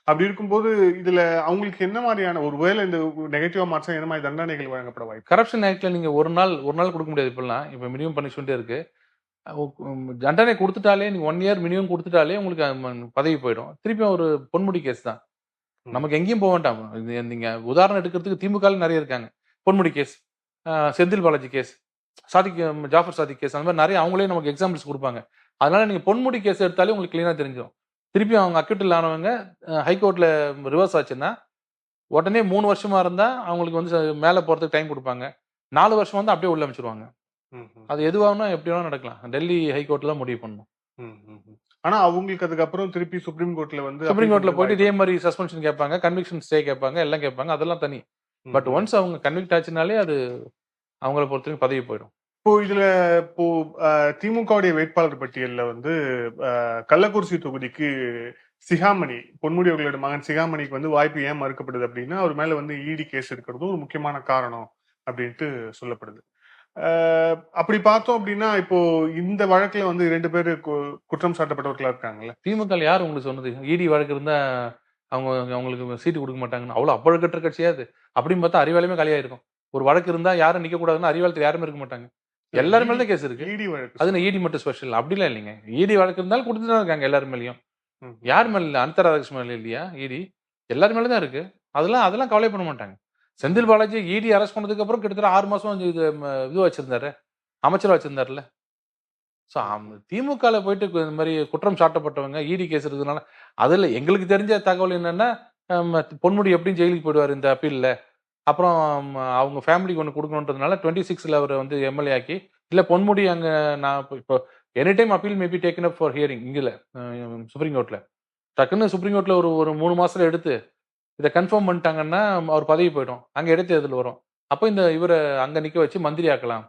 அப்படி இருக்கும்போது இதுல அவங்களுக்கு என்ன மாதிரியான ஒருவேளை இந்த நெகட்டிவா மாற்றம் என்ன மாதிரி தண்டனைகள் வழங்கப்பட வாய்ப்பு? கரப்ஷன் ஆக்ட்ல நீங்க ஒரு நாள் கொடுக்க முடியாது. இப்பெல்லாம் இப்ப மினிமம் பனிஷ்மெண்டே இருக்கு. தண்டனை கொடுத்துட்டாலே நீங்க 1 இயர் மினிமம் கொடுத்துட்டாலே உங்களுக்கு பதவி போயிடும். திருப்பி ஒரு பொன்முடி கேஸ் தான், நமக்கு எங்கேயும் போக வேண்டாம். நீங்க உதாரணம் எடுக்கிறதுக்கு திமுக நிறைய இருக்காங்க. Ponmudi case, Senthil Balaji case, Jaffer Sadiq case, அந்த மாதிரி நிறைய அவங்களே நமக்கு எக்ஸாம்பிள்ஸ் கொடுப்பாங்க. அதனால நீங்க பொன்முடி கேஸ் எடுத்தாலே உங்களுக்கு கிளீனா தெரிஞ்சிடும். திருப்பி அவங்க அக்யூட்டில் ஆனவங்க ஹைகோர்ட்ல ரிவர்ஸ் ஆச்சுன்னா உடனே 3 வருஷமா இருந்தா அவங்களுக்கு வந்து மேலே போறதுக்கு டைம் கொடுப்பாங்க. 4 வருஷம் வந்து அப்படியே உள்ள அமைச்சிருவாங்க. ம், ம், அது எதுவாகனா எப்படி வேணா நடக்கலாம். டெல்லி ஹைகோர்ட்ல தான் முடிவு பண்ணணும். ம், ம், ம். ஆனா அவங்களுக்கு அதுக்கப்புறம் திருப்பி சுப்ரீம் கோர்ட்ல வந்து சுப்ரீம் அப்பீல் கோர்ட்ல பண்றதுக்கு போயிட்டு இதே வாய்ப்பு மாதிரி சஸ்பென்ஷன் கேட்பாங்க, கன்விக்ஷன் ஸ்டே கேட்பாங்க, எல்லாம் கேட்பாங்க. அதெல்லாம் தனி. ம், பட் ம். ஒன்ஸ் அவங்க கன்விக்ட் ஆச்சுனாலே அது அவங்கள பொறுத்தவரைக்கும் பதவி போயிடும். இதுல இப்போ திமுகவுடைய வேட்பாளர் பட்டியல்ல வந்து கள்ளக்குறிச்சி தொகுதிக்கு சிகாமணி பொன்முடி அவர்களோட மகன் சிகாமணிக்கு வந்து வாய்ப்பு ஏன் மறுக்கப்படுது அப்படின்னா அவர் மேல வந்து இடி கேஸ் இருக்கிறதும் ஒரு முக்கியமான காரணம் அப்படின்ட்டு சொல்லப்படுது. அப்படி பார்த்தோம் அப்படின்னா இப்போ இந்த வழக்குல வந்து 2 பேர் குற்றம் சாட்டப்பட்டவர்களா இருக்காங்கல்ல. திமுக ல யார் உங்களுக்கு சொன்னது? இடி வழக்கு இருந்தா அவங்களுக்கு சீட்டு கொடுக்க மாட்டாங்கன்னு. அவ்வளவு அப்பழுக்கற்ற கட்சியா அது? அப்படின்னு பார்த்தா அறிவாலயமே காலியாயிருக்கும். ஒரு வழக்கு இருந்தா யாரும் நிக்க கூடாதுன்னா அறிவாலயத்துல யாருமே இருக்க மாட்டாங்க. எல்லாரும் மேல தான் கேஸ் இருக்கு. இடி வழக்கு அது இடி மட்டும் ஸ்பெஷல் அப்படிலாம் இல்லைங்க. இடி வழக்கு இருந்தாலும் கொடுத்துட்டு தான் இருக்காங்க எல்லாரும் மேலயும். ம், யார் மேல இல்ல? அனிதா ராதாகிருஷ்ணன் மேல இல்லையா இடி? எல்லாரும் மேல தான் இருக்கு. அதெல்லாம் கவலை பண்ண மாட்டாங்க. செந்தில் பாலாஜி இடி அரெஸ்ட் பண்ணதுக்கு அப்புறம் கிட்டத்தட்ட 6 மாசம் இது வச்சிருந்தாரு. அமைச்சரா வச்சிருந்தாருல்ல. ஸோ திமுகல போயிட்டு இந்த மாதிரி குற்றம் சாட்டப்பட்டவங்க இடி கேஸ் இருக்கிறதுனால அதுல எங்களுக்கு தெரிஞ்ச தகவல் என்னன்னா பொன்முடி எப்படியும் ஜெயிலுக்கு போயிடுவார் இந்த அப்பீல்ல. அப்புறம் அவங்க ஃபேமிலிக்கு ஒன்று கொடுக்கணுன்றதுனால 26ல அவரை வந்து எம்எல்ஏ ஆக்கி இல்ல பொன்முடி அங்க நான் இப்போ any time appeal maybe taken up for hearing இங்கல சுப்ரீம் கோர்ட்ல டக்குன்னு சுப்ரீம் கோர்ட்ல ஒரு 3 மாசத்துல எடுத்து இதை கன்ஃபார்ம் பண்ணிட்டாங்கன்னா அவர் பதவி போயிடும். அங்க இடைத்தேர்தல் வரும். அப்போ இந்த இவரை அங்க நிக்க வச்சு மந்திரி ஆக்கலாம்.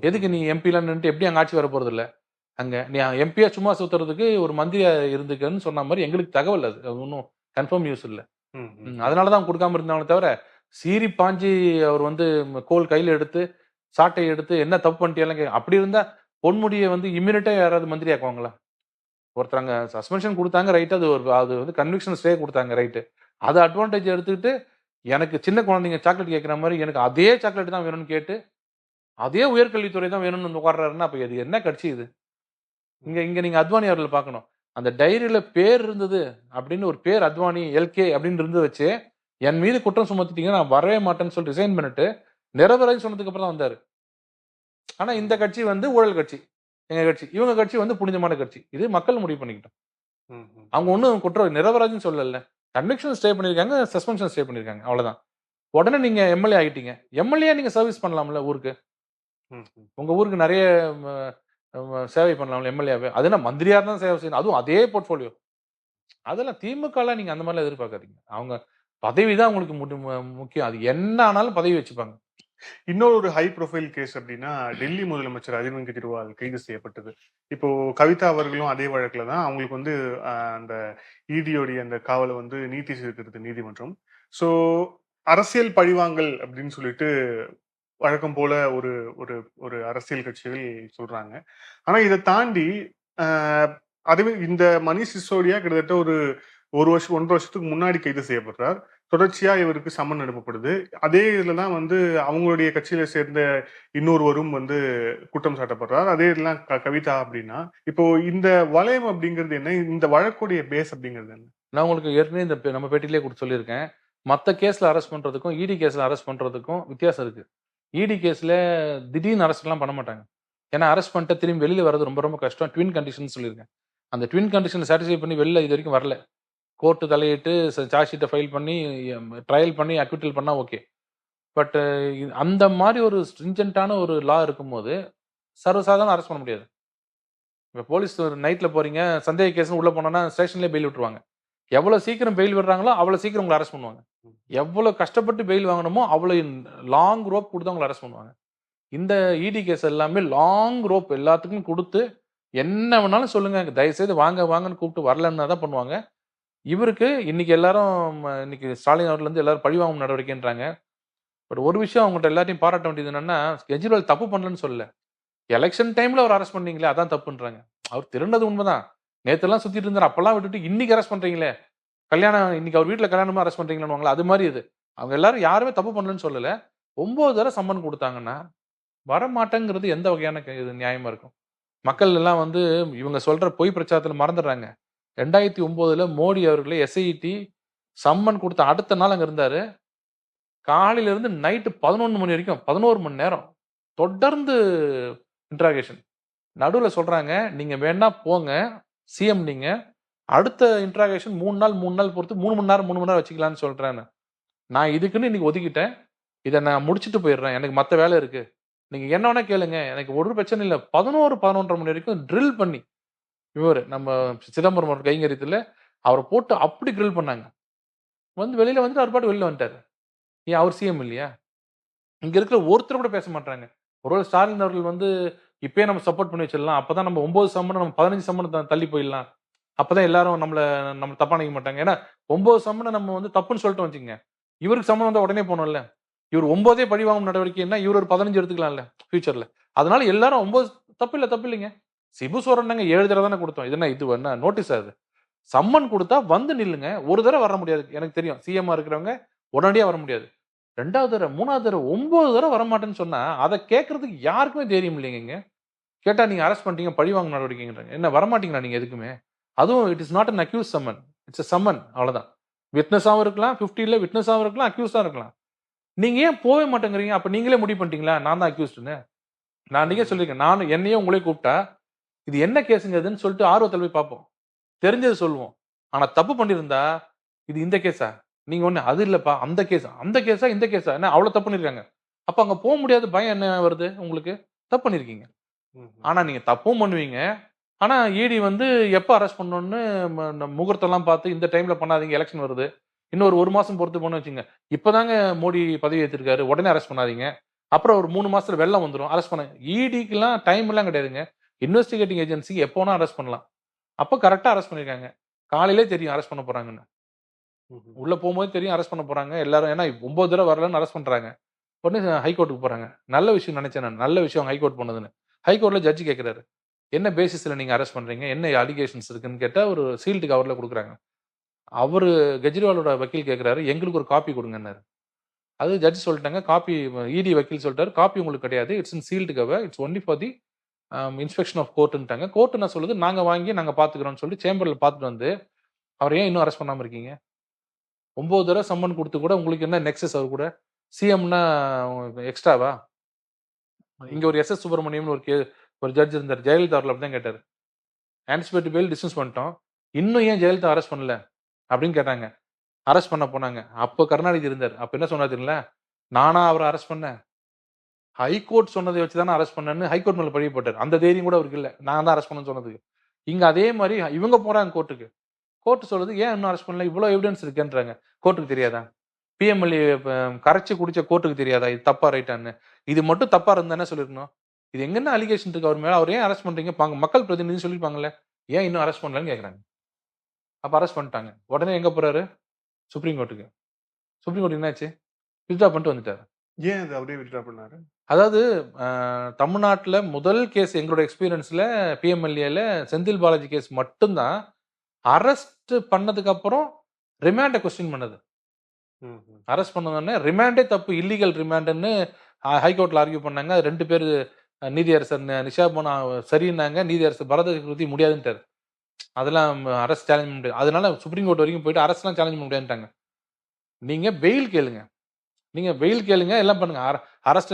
எதுக்கு நீ எம்பிலாம் நின்றுட்டு எப்படி அங்க ஆட்சி வர போறது இல்ல? அங்க நீ எம்பியா சும்மா சுத்துறதுக்கு ஒரு மந்திரியா இருந்துக்கன்னு சொன்ன மாதிரி எங்களுக்கு தகவல் அது ஒன்றும் கன்ஃபார்ம் நியூஸ் இல்லை. அதனாலதான் கொடுக்காம இருந்தாங்களே தவிர சீறி பாஞ்சி அவர் வந்து கோல் கையில எடுத்து சாட்டை எடுத்து என்ன தப்பு பண்ணிட்டேன் அப்படி இருந்தா பொன்முடியை வந்து இம்மிடியா யாராவது மந்திரி ஆக்குவாங்களா? ஒருத்தராங்க சஸ்பென்ஷன் கொடுத்தாங்க ரைட், அது வந்து கன்விக்ஷன் ஸ்டே கொடுத்தாங்க ரைட்டு. அதை அட்வான்டேஜ் எடுத்துக்கிட்டு எனக்கு சின்ன குழந்தைங்க சாக்லேட் கேட்குற மாதிரி எனக்கு அதே சாக்லேட் தான் வேணும்னு கேட்டு அதே உயர்கல்வித்துறை தான் வேணும்னு உட்கார்றாருன்னா அப்ப அது என்ன கட்சி இது? இங்க நீங்க அத்வானி அவர்களை பார்க்கணும். அந்த டைரியில பேர் இருந்தது அப்படின்னு ஒரு பேர் அத்வானி எல்கே அப்படின்னு இருந்து வச்சு என் மீது குற்றம் சுமத்திட்டீங்க நான் வரவே மாட்டேன்னு சொல்லி ரிசைன் பண்ணிட்டு நிரபராஜ் சொன்னதுக்கு அப்புறம் தான் வந்தாரு. ஆனா இந்த கட்சி வந்து ஊழல் கட்சி, எங்க கட்சி, இவங்க கட்சி வந்து புனிதமான கட்சி. இது மக்கள் முடிவு பண்ணிக்கிட்டோம். அவங்க ஒன்றும் குற்றம் நிரபராஜ்னு சொல்லல, கன்விக்ஷன் ஸ்டே பண்ணிருக்காங்க, சஸ்பென்ஷன் ஸ்டே பண்ணிருக்காங்க, அவ்வளவுதான். உடனே நீங்க எம்எல்ஏ ஆகிட்டீங்க. எம்எல்ஏ நீங்க சர்வீஸ் பண்ணலாம்ல ஊருக்கு. உங்க ஊருக்கு நிறைய சேவை பண்ணலாம்ல எம்எல்ஏவே. அது என்ன மந்திரியா தான் சேவை செய்யணும், அதுவும் அதே போர்ட்போலியோ. அதெல்லாம் திமுக நீங்க அந்த மாதிரிலாம் எதிர்பார்க்காதீங்க. அவங்க பதவி தான் உங்களுக்கு முக்கியம். அது என்ன ஆனாலும் பதவி வச்சுப்பாங்க. இன்னொரு ஹை ப்ரொஃபைல் கேஸ் அப்படின்னா டெல்லி முதலமைச்சர் அரவிந்த் கெஜ்ரிவால் கைது செய்யப்பட்டது. இப்போ கவிதா அவர்களும் அதே வழக்குல தான் அவங்களுக்கு வந்து அந்த இடியோடைய அந்த காவலை வந்து நீதி செய்திருக்கிறது நீதிமன்றம். ஸோ அரசியல் பழிவாங்கல் அப்படின்னு சொல்லிட்டு வழக்கம் போல ஒரு ஒரு ஒரு அரசியல் கட்சிகள் சொல்றாங்க. ஆனா இதை தாண்டி அதுவே இந்த மணிஷ் சிசோடியா கிட்டத்தட்ட ஒரு வருஷம் 1.5 வருஷத்துக்கு முன்னாடி கைது செய்யப்படுறார். தொடர்ச்சியா இவருக்கு சம்மன் அனுப்பப்படுது. அதே இதுலதான் வந்து அவங்களுடைய கட்சியில சேர்ந்த இன்னொருவரும் வந்து குற்றம் சாட்டப்படுறார். அதே இதெல்லாம் கவிதா அப்படின்னா இப்போ இந்த வளையம் அப்படிங்கிறது என்ன? இந்த வழக்குடைய பேஸ் அப்படிங்கிறது என்ன? நான் உங்களுக்கு ஏற்கனவே இந்த நம்ம பேட்டிலே கூட சொல்லியிருக்கேன். மற்ற கேஸ்ல அரெஸ்ட் பண்றதுக்கும் இடி கேஸ்ல அரெஸ்ட் பண்றதுக்கும் வித்தியாசம் இருக்கு. இடி கேஸ்ல திடீர்னு அரெஸ்ட் எல்லாம் பண்ண மாட்டாங்க. ஏன்னா அரெஸ்ட் பண்ணிட்டு திரும்பி வெளியில வர்றது ரொம்ப ரொம்ப கஷ்டம். ட்வின் கண்டிஷன் சொல்லியிருக்கேன். அந்த ட்வின் கண்டிஷன் சாட்டிஸ்ஃபை பண்ணி வெளில இது வரைக்கும் வரல. கோர்ட்டு தலையிட்டு சார்ஜ் ஷீட்டை ஃபைல் பண்ணி ட்ரையல் பண்ணி அக்விட்டல் பண்ணா ஓகே. பட் அந்த மாதிரி ஒரு ஸ்ட்ரிஞ்சன்டான ஒரு லா இருக்கும்போது சர்வசாதாரண அரெஸ்ட் பண்ண முடியாது. இப்போ போலீஸ் ஒரு நைட்ல போறீங்க, சந்தேக கேஸ் உள்ள போனோம்னா ஸ்டேஷன்லேயே பெயில் விட்டுருவாங்க. எவ்வளவு சீக்கிரம் பெயில் விடுறாங்களோ அவ்வளவு சீக்கிரம் உங்களை அரெஸ்ட் பண்ணுவாங்க. எவ்வளவு கஷ்டப்பட்டு பெயில் வாங்கணுமோ அவ்வளவு லாங் ரோப் கொடுத்து உங்களை அரெஸ்ட் பண்ணுவாங்க. இந்த இடி கேஸ் எல்லாமே லாங் ரோப் எல்லாத்துக்கும் கொடுத்து என்ன வேணாலும் சொல்லுங்க, தயவுசெய்து வாங்கன்னு கூப்பிட்டு வரலன்னா தான் பண்ணுவாங்க. இவருக்கு இன்னைக்கு எல்லாரும் இன்னைக்கு ஸ்டாலின் அவர்கள் இருந்து எல்லாரும் பழிவாங்கும் நடவடிக்கைன்றாங்க. பட் ஒரு விஷயம் அவங்கள்ட்ட எல்லாத்தையும் பாராட்ட வேண்டியது என்னன்னா, கெஜ்ரிவால் தப்பு பண்ணலன்னு சொல்லல. எலெக்ஷன் டைம்ல அவர் அரெஸ்ட் பண்ணீங்களே அதான் தப்புன்றாங்க. அவர் திருந்தது உண்மைதான். நேத்தெல்லாம் சுத்திட்டு இருந்தார், அப்பெல்லாம் விட்டுட்டு இன்னைக்கு அரெஸ்ட் பண்றீங்களே, கல்யாணம் இன்னைக்கு அவர் வீட்டுல கல்யாணமா அரெஸ்ட் பண்றீங்கன்னு அது மாதிரி இது. அவங்க எல்லாரும் யாருமே தப்பு பண்ணலன்னு சொல்லல. 9 தடவை சம்மன் கொடுத்தாங்கன்னா வரமாட்டேங்கிறது எந்த வகையான இது நியாயமா இருக்கும்? மக்கள் எல்லாம் வந்து இவங்க சொல்ற பொய் பிரச்சாரத்துல மறந்துடுறாங்க. 2009 மோடி அவர்களே எஸ்ஐடி சம்மன் கொடுத்த அடுத்த நாள் அங்க இருந்தாரு. காலையில இருந்து நைட்டு 11 மணி வரைக்கும் 11 மணி நேரம் தொடர்ந்து இன்ட்ராகேஷன். நடுவுல சொல்றாங்க, நீங்க வேணா போங்க சிஎம், நீங்க அடுத்த இன்ட்ராகேஷன் 3 நாள் பொறுத்து 3 மணி நேரம் வச்சுக்கலாம்னு சொல்றேன்னு. நான் இதுக்குன்னு இன்னைக்கு ஒதுக்கிட்டேன், இதை நான் முடிச்சுட்டு போயிடுறேன், எனக்கு மற்ற வேலை இருக்கு, நீங்க என்ன வேணா கேளுங்க, எனக்கு ஒரு பிரச்சனை இல்ல. 11, 11:30 மணி வரைக்கும் ட்ரில் பண்ணி, நம்ம சிதம்பரம் ஒரு கைங்கரியத்துல அவர போட்டு அப்படி ட்ரில் பண்ணாங்க. வெளியில வந்துட்டு அவர் பாட்டுக்கு வெளில வந்துட்டாரு. ஏன் அவர் சிஎம் இல்லையா? இங்க இருக்கிற ஒருத்தர் கூட பேச மாட்றாங்க. ஒருவேள ஸ்டாலின் அவர்கள் இப்பயே நம்ம சப்போர்ட் பண்ணி வச்சிடலாம். அப்பதான் நம்ம 9 சம்மன் நம்ம 15 சம்மன் தள்ளி போயிடலாம். அப்பதான் எல்லாரும் நம்ம தப்பா நினைக்க மாட்டாங்க. ஏன்னா 9 சம்மன நம்ம தப்புன்னு சொல்லிட்டோம் வச்சுக்கங்க. இவருக்கு சம்மன் வந்தா உடனே போணும்ல. இவர் 9 பழி வாங்கும் நடவடிக்கைன்னா இவர் ஒரு 15 எடுத்துக்கலாம்ல ஃபியூச்சர்ல. அதனால எல்லாரும் 9 தப்பு இல்லைங்க. சிபு சோரன் நாங்க 7 தடவை தானே கொடுத்தோம். இது என்ன நோட்டீஸ் அது? சம்மன் கொடுத்தா வந்து நில்லுங்க. ஒரு தடவை வர முடியாது. எனக்கு தெரியும். சிஎம்மா இருக்கிறவங்க உடனடியா வர முடியாது. 2வது தடவை, 3வது தடவை, 9 தடவை வரமாட்டேன்னு சொன்னா, அத கேட்கறதுக்கு யாருக்குமே தைரியம் இல்லைங்கங்க. கேட்டா நீங்க அரெஸ்ட் பண்ணிட்டீங்க, பழிவாங்கும் நடவடிக்கைங்கறாங்க. என்ன வரமாட்டீங்களா நீங்க எதுக்குமே? அதுவும் it is not an accused summon. It's a summon அவ்வளவுதான். விட்னஸாவும் இருக்கலாம், 50ல விட்னஸாவும் இருக்கலாம், அக்யூஸ்டா இருக்கலாம். நீங்க ஏன் போவே மாட்டேங்கிறீங்க? அப்ப நீங்களே முடிவு பண்ணிட்டீங்களா? நான் தான் அக்யூஸ்ட்னு. நான் அன்னைக்கே சொல்லிருக்கேன். நானும் என்னையே உங்களே கூப்பிட்டா, இது என்ன கேஸுங்க இதுன்னு சொல்லிட்டு ஆர்வத்துல போய் பார்ப்போம். தெரிஞ்சது சொல்லுவோம். ஆனா தப்பு பண்ணியிருந்தா, இது இந்த கேஸா? நீங்க ஒண்ணு அது இல்லப்பா அந்த கேஸா? அந்த கேஸா? இந்த கேஸா? என்ன அவ்வளவு தப்பு பண்ணிருக்காங்க. அப்ப அங்க போக முடியாத பயம் என்ன வருது உங்களுக்கு? தப்பு பண்ணிருக்கீங்க. ஆனா நீங்க தப்பும் பண்ணுவீங்க. ஆனா இடி எப்ப அரெஸ்ட் பண்ணணும்னு முகூர்த்தம்லாம் பார்த்து இந்த டைம்ல பண்ணாதீங்க, எலெக்ஷன் வருது. இன்னொரு 1 மாசம் பொறுத்து போன்னு வச்சுங்க. இப்பதாங்க மோடி பதவி ஏத்திருக்காரு. உடனே அரெஸ்ட் பண்ணாதீங்க. அப்புறம் ஒரு 3 மாசத்துல வெள்ளம் வந்துரும். அரெஸ்ட் பண்ண இடிக்குலாம் டைம் எல்லாம் கிடையாதுங்க. இன்வெஸ்டிகேட்டிங் ஏஜென்சி எப்போ வேணா அரெஸ்ட் பண்ணலாம். அப்ப கரெக்டா அரெஸ்ட் பண்ணிருக்காங்க. காலையிலே தெரியும் அரெஸ்ட் பண்ண போறாங்கன்னு. உள்ள போகும்போது தெரியும் அரெஸ்ட் பண்ண போறாங்க. எல்லாரும் ஏன்னா 9 தடவை வரலன்னு அரெஸ்ட் பண்றாங்க. உடனே ஹைகோர்ட்டுக்கு போறாங்க. நல்ல விஷயம் நினைச்சேன் நான். நல்ல விஷயம் ஹைகோர்ட் பண்ணதுன்னு. ஹைகோர்ட்ல ஜட்ஜ் கேட்கிறாரு. என்ன பேசிஸ்ல நீங்க அரெஸ்ட் பண்றீங்க? என்ன அலிகேஷன்ஸ் இருக்குன்னு கேட்டா ஒரு சீல்டு கவர்ல குடுக்குறாங்க. அவரு கெஜ்ரிவாலோட வக்கீல் கேட்கிறாரு. எங்களுக்கு ஒரு காப்பி கொடுங்கன்னாரு. அது ஜட்ஜ் சொல்லிட்டாங்க. காப்பி இடி வக்கீல் சொல்லிட்டாரு. காப்பி உங்களுக்கு கிடையாது. It's in sealed cover. It's only for the inspection of கோர்ட்ன்ட்டாங்க. கோர்ட் என்ன சொல்லுது? நாங்க வாங்கி நாங்க பாத்துக்கிறோம்னு சொல்லி சேம்பர்ல பாத்துட்டு அவர் ஏன் இன்னும் அரெஸ்ட் பண்ணாம இருக்கீங்க? 9 தடவை சம்மன் கொடுத்து கூட உங்களுக்கு என்ன நெக்ஸஸ் அவர் கூட? சிஎம்னா எக்ஸ்ட்ராவா? இங்க ஒரு எஸ்.எஸ். சுப்பிரமணியம்னு ஒரு ஜட்ஜ் இருந்தார். ஜெயலலிதா அவர்கள் அப்படிதான் கேட்டாரு. ஆன்டிசிபேட்டரி பெயில் டிஸ்மிஸ் பண்ணிட்டோம். இன்னும் ஏன் ஜெயலலிதா அரெஸ்ட் பண்ணல? அப்படின்னு கேட்டாங்க. அரெஸ்ட் பண்ண போனாங்க. அப்ப கருணாநிதி இருந்தார். அப்ப என்ன சொன்னாரு தெரியல? நானா அவரை அரெஸ்ட் பண்ணேன். ஹைகோர்ட் சொன்னதை வச்சு தானே அரெஸ்ட் பண்ணேன்னு ஹைகோர்ட் மேல பழி போட்டார். அந்த தைரியம் கூட அவருக்கு இல்ல. நான் தான் அரெஸ்ட் பண்ணேன்னு சொன்னதுக்கு. இங்க அதே மாதிரி இவங்க போறாங்க கோர்ட்டுக்கு. கோர்ட் சொல்லுது ஏன் இன்னும் அரெஸ்ட் பண்ணல? இவ்வளவு எவிடன்ஸ் இருக்குன்றாங்க. கோர்ட்டுக்கு தெரியாதா? பிஎம்எல்ஏ கரைச்சு குடிச்ச கோர்ட்டுக்கு தெரியாதா? இது தப்பா ரைட்டான்னு? இது மட்டும் தப்பா இருந்தா என்ன சொல்லிருக்கணும்? இது எங்கன்னா அலிகேஷன் இருக்கு அவர் மேல. அவர் ஏன் அரெஸ்ட் பண்றீங்க? மக்கள் பிரதிநிதி சொல்லிருப்பாங்கல்ல. ஏன் இன்னும் அரெஸ்ட் பண்ணலன்னு கேக்குறாங்க. அப்ப அரெஸ்ட் பண்ணிட்டாங்க. உடனே எங்க போறாரு? சுப்ரீம் கோர்ட்டுக்கு. சுப்ரீம் கோர்ட் என்னாச்சு? வித்ட்ரா பண்ணிட்டு வந்துட்டாரு. ஏன் அது அப்படியே வித்ட்ரா பண்ணாரு? அதாவது தமிழ்நாட்டுல முதல் கேஸ் எங்களோட எக்ஸ்பீரியன்ஸ்ல பிஎம்எல்ஏல செந்தில் பாலாஜி கேஸ் மட்டும்தான் அரெஸ்ட் பண்ணதுக்கு அப்புறம் ரிமாண்ட கொஸ்டின் பண்ணது. அரெஸ்ட் பண்ணதுன்னு ரிமாண்டே தப்பு, இல்லீகல் ரிமாண்ட்னு ஹைகோர்ட்ல ஆர்கியூ பண்ணாங்க. 2 பேர் நீதியரசர் நிஷாபனா சரின்னாங்க. நீதியரசர் பரதகிருதி முடியாதுன்ட்டாரு. அதெல்லாம் அரசு சேலஞ்ச் பண்ண முடியாது. அதனால சுப்ரீம் கோர்ட் வரைக்கும் போயிட்டு அரசுலாம் சேலஞ்ச் பண்ண முடியாதுட்டாங்க. நீங்க பெயில் கேளுங்க. எல்லாம் பண்ணுங்க. அரெஸ்ட்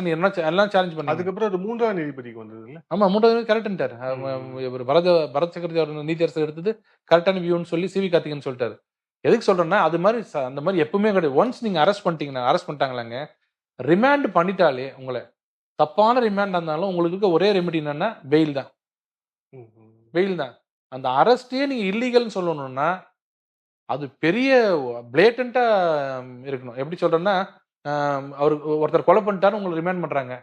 எல்லாம் சேலஞ்ச் பண்ணுங்க. அதுக்கப்புறம் அது 3ஆம் நீதிபதிக்கு வந்தது இல்ல? ஆமா 3வது கரெக்ட்ன்ட்டாரு. இவர் பரத் சக்கரவர்த்தி அவர் நீதியரசர் எடுத்தது கரெக்டான வியூன்னு சொல்லி சிவி கார்த்திகன் சொல்லிட்டாரு. எதுக்கு சொல்றேன்னா அது மாதிரி அந்த மாதிரி எப்பவுமே கிடையாது. ஒன்ஸ் நீங்க அரெஸ்ட் பண்ணிட்டாங்களாங்க, ரிமாண்ட் பண்ணிட்டாலே உங்களை தப்பான ரிமாண்ட் இருந்தாலும் உங்களுக்கு இருக்க ஒரே ரெமெடி என்னன்னா பெயில் தான். பெயில் தான். அந்த அரெஸ்டே நீங்க இல்லீகல்னு சொல்லணும்னா அது பெரிய பிளேட்டண்டா இருக்கணும். எப்படி சொல்றேன்னா அவர் ஒருத்தர் கொலை பண்ணிட்டாரு, உங்களுக்கு ரிமாண்ட் பண்றாங்க,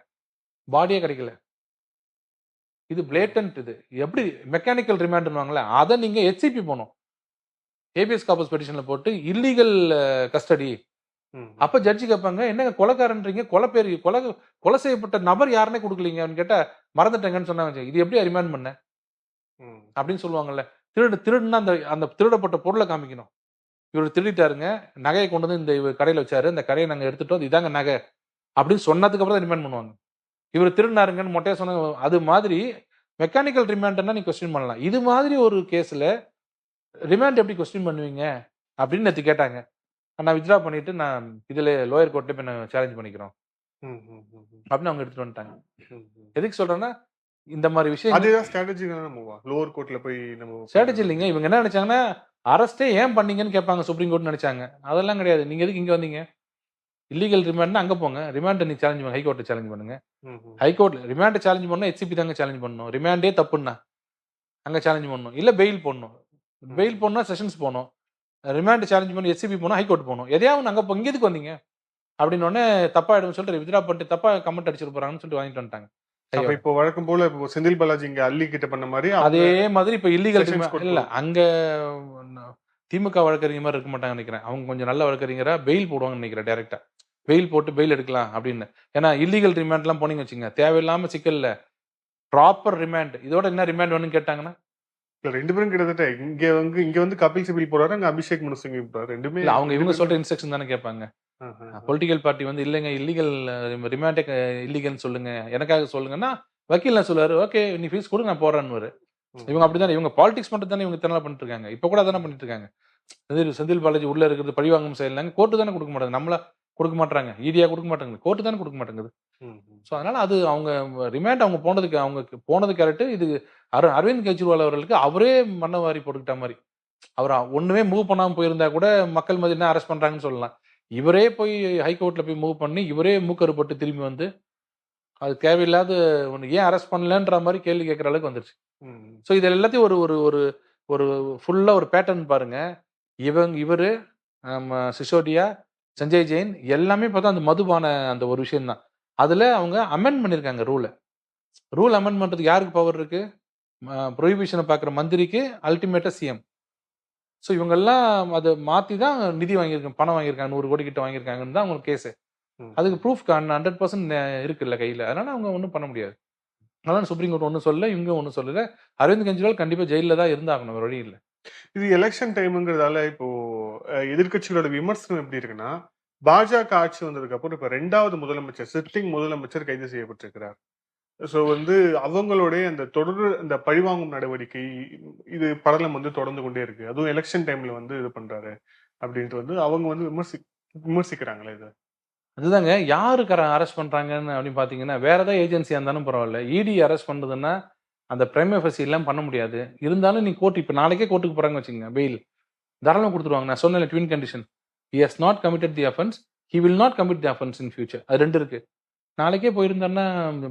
பாடியே கிடைக்கல. இது பிளேட்டன்ட். இது எப்படி மெக்கானிக்கல் ரிமாண்ட்னுவாங்களே அதை நீங்க ஹெச்சிபி போகணும். ஏபிஎஸ் கார்பஸ் பெட்டிஷன்ல போட்டு இல்லீகல் கஸ்டடி. அப்ப ஜட்ஜி கேட்பாங்க என்னங்க கொலைக்காரன்றீங்க, கொலை செய்யப்பட்ட நபர் யாருன்னே கொடுக்கலீங்கன்னு கேட்டா மறந்துட்டேங்கன்னு சொன்னாங்க. இது எப்படி ரிமாண்ட் பண்ண அப்படின்னு சொல்லுவாங்கல்ல. திருடுனா அந்த திருடப்பட்ட பொருளை காமிக்கணும். இவர் திருடிட்டாருங்க, நகையை கொண்டு வந்து இந்த கடையில வச்சாரு, இந்த கடையை நாங்க எடுத்துட்டோம், இதாங்க நகை அப்படின்னு சொன்னதுக்கு அப்புறம் தான் ரிமாண்ட் பண்ணுவாங்க. இவர் திருடினாருங்கன்னு மொட்டையா சொன்ன அது மாதிரி மெக்கானிக்கல் ரிமாண்ட்னா நீ கொஸ்டின் பண்ணலாம். இது மாதிரி ஒரு கேஸ்ல ரிமாண்ட் எப்படி கொஸ்டின் பண்ணுவீங்க அப்படின்னு நேற்று கேட்டாங்க. நான் வித்ட்ரா பண்ணிட்டு நான் இதுல லோயர் கோர்ட்ல போய் நான் சேலஞ்ச் பண்ணிக்கிறோம் அப்படின்னு அவங்க எடுத்துட்டு வந்துட்டாங்க. எதுக்கு சொல்றேன்னா இந்த மாதிரி விஷயம் அதுதான் ஸ்ட்ராட்டஜிக்கான மூவா? லோயர் கோர்ட்ல போய் நம்ம ஸ்ட்ராட்டஜி இல்லைங்க. இவங்க என்ன நினைச்சாங்கன்னா அரெஸ்டே ஏன் பண்ணீங்கன்னு கேட்பாங்க சுப்ரீம் கோர்ட் நினைச்சாங்க. அதெல்லாம் கிடையாது. நீங்க எதுக்கு இங்க வந்தீங்க? இல்லீகல் ரிமாண்ட்னா அங்க போங்க, ரிமாண்டை நீ சேலஞ்ச் பண்ணுங்க, ஹைகோர்ட்டை சேலஞ்ச் பண்ணுங்க. ம், ம். ஹைகோர்ட்ல ரிமாண்டை சேலஞ்ச் பண்ணா ஹெச்சிபி தாங்க சேலஞ்ச் பண்ணணும். ரிமாண்டே தப்புன்னா அங்க சேலஞ்ச் பண்ணணும். இல்ல பெயில் போடணும். பெயில் போடணும்னா செஷன்ஸ் போகணும். ரிமாண்ட் சேலஞ்ச் பண்ணி எஸ்சிபி போனா ஹைகோர்ட் போகணும். எதையாவது அங்க இங்க எதுக்கு வந்தீங்க அப்படின்னு உடனே தப்பாயிடும் சொல்லிட்டு வித்ரா பண்ணிட்டு தப்பா கமெண்ட் அடிச்சிட்டு போறாங்கன்னு சொல்லிட்டு வாங்கிட்டு வந்துட்டாங்க. அப்ப இப்போ வழக்கம் போல இப்போ செந்தில் பாலாஜி இங்க அள்ளி கிட்ட பண்ண மாதிரி அதே மாதிரி இப்ப இல்லீகல் Sessions court இல்ல அங்க திமுக வழக்கறிஞர் மாதிரி இருக்க மாட்டாங்க நினைக்கிறேன். அவங்க கொஞ்சம் நல்ல வழக்கறிஞரா பெயில் போடுவாங்கன்னு நினைக்கிறேன் டைரக்டா. பெயில் போட்டு பெயில் எடுக்கலாம் அப்படின்னு. ஏன்னா இல்லீகல் ரிமாண்ட் எல்லாம் போனீங்க வச்சுங்க தேவையில்லாம சிக்கல்ல ப்ராப்பர் ரிமாண்ட் இதோட என்ன ரிமாண்ட் வேணும்னு கேட்டாங்கன்னா இல்ல, 2 பேரும் கிட்டத்தட்ட இங்க வந்து கபில் சிபில் போறாரு, அங்க அபிஷேக் மனு சிங் போறாரு. ரெண்டுமே இல்ல அவங்க இவங்க சொல்ற இன்ஸ்ட்ரக்ஷன் தானே கேட்பாங்க. பொலிட்டிக்கல் பார்ட்டி வந்து இல்லைங்க இல்லீகல் ரிமாண்டே இல்லீகல்னு சொல்லுங்க, எனக்காக சொல்லுங்கன்னா வக்கீல் என்ன சொல்லுவாரு, ஓகே நீ ஃபீஸ் கொடு நான் போறேன்னு. இவங்க அப்படித்தானே, இவங்க பாலிடிக்ஸ் மட்டும் தானே இவங்க திறனா பண்ணிட்டு இருக்காங்க. இப்ப கூட அதானே பண்ணிட்டு இருக்காங்க. செந்தில் பாலாஜி உள்ள இருக்கிறது பழிவாங்கும் செயலாங்க, கோர்ட்டு தானே கொடுக்க மாட்டாங்க, நம்மள கொடுக்க மாட்டாங்க, ஈடியா கொடுக்க மாட்டாங்க, கோர்ட்டு தானே கொடுக்க மாட்டேங்குது. ஸோ அதனால அது அவங்க ரிமாண்ட் அவங்க போனது கரெக்ட். இது அரவிந்த் கெஜ்ரிவால் அவர்களுக்கு அவரே மண்ணை வாரி போட்டுக்கிட்ட மாதிரி. அவர் ஒண்ணுமே மூவ் பண்ணாம போயிருந்தா கூட மக்கள் மதியம் அரெஸ்ட் பண்றாங்கன்னு சொல்லலாம். இவரே போய் ஹைகோர்ட்ல போய் மூவ் பண்ணி இவரே மூக்கறுப்பட்டு திரும்பி வந்து அது தேவையில்லாத ஒன்று ஏன் அரெஸ்ட் பண்ணலன்ற மாதிரி கேள்வி கேட்குற அளவுக்கு வந்துருச்சு. ஸோ இது எல்லாத்தையும் ஒரு ஒரு ஒரு ஒரு ஃபுல்லா ஒரு பேட்டர்ன் பாருங்க. இவரு சிசோடியா, சஞ்சய் ஜெயின் எல்லாமே பார்த்தா அந்த மதுபான அந்த ஒரு விஷயம் தான். அதுல அவங்க அமெண்ட் பண்ணிருக்காங்க ரூல் அமெண்ட் பண்றதுக்கு யாருக்கு பவர் இருக்கு? ப்ரொஹிபிஷனை பார்க்குற மந்திரிக்கு, அல்டிமேட்டா சிஎம். ஸோ இவங்கெல்லாம் அதை மாற்றி தான் நிதி வாங்கியிருக்காங்க, பணம் வாங்கியிருக்காங்க, 100 கோடி கிட்ட வாங்கியிருக்காங்கன்னு தான் அவங்களுக்கு கேஸு. அதுக்கு ப்ரூஃப் 100% இருக்குல்ல கையில். அதனால அவங்க ஒன்றும் பண்ண முடியாது. அதனால சுப்ரீம் கோர்ட் ஒன்றும் சொல்லல, இவங்க ஒன்றும் சொல்லல. அரவிந்த் கெஜ்ரிவால் கண்டிப்பாக ஜெயிலில் தான் இருந்தாகணும், வேற வழி இல்லை. இது எலெக்ஷன் டைம்ங்கிறதால இப்போ எதிர்க்கட்சிகளோட விமர்சனம் எப்படி இருக்குன்னா, பாஜக ஆட்சி வந்ததுக்கு அப்புறம் இப்ப 2வது முதலமைச்சர் சிட்டிங் முதலமைச்சர் கைது செய்யப்பட்டிருக்கிறார். ஸோ வந்து அவங்களுடைய அந்த தொடர் அந்த பழிவாங்கும் நடவடிக்கை இது படலம் வந்து தொடர்ந்து கொண்டே இருக்கு. அதுவும் எலெக்ஷன் டைம்ல வந்து இது பண்றாரு அப்படின்ட்டு வந்து அவங்க வந்து விமர்சிக்கிறாங்களே இது. அதுதாங்க யாருக்கு அரெஸ்ட் பண்றாங்கன்னு அப்படின்னு பாத்தீங்கன்னா வேற ஏதாவது ஏஜென்சியா இருந்தாலும் பரவாயில்ல. இடி அரெஸ்ட் பண்றதுன்னா அந்த பிரைம் எஃபசி எல்லாம் பண்ண முடியாது. இருந்தாலும் நீ கோர்ட் இப்ப நாளைக்கே கோர்ட்டுக்கு போறாங்க வச்சுங்க, பெயில் தாராளம் கொடுத்துருவாங்க. நான் சொன்ன twin condition, he has not committed the offense, he will not commit the offense in future. அது 2 இருக்கு. நாளைக்கே போயிருந்தாருன்னா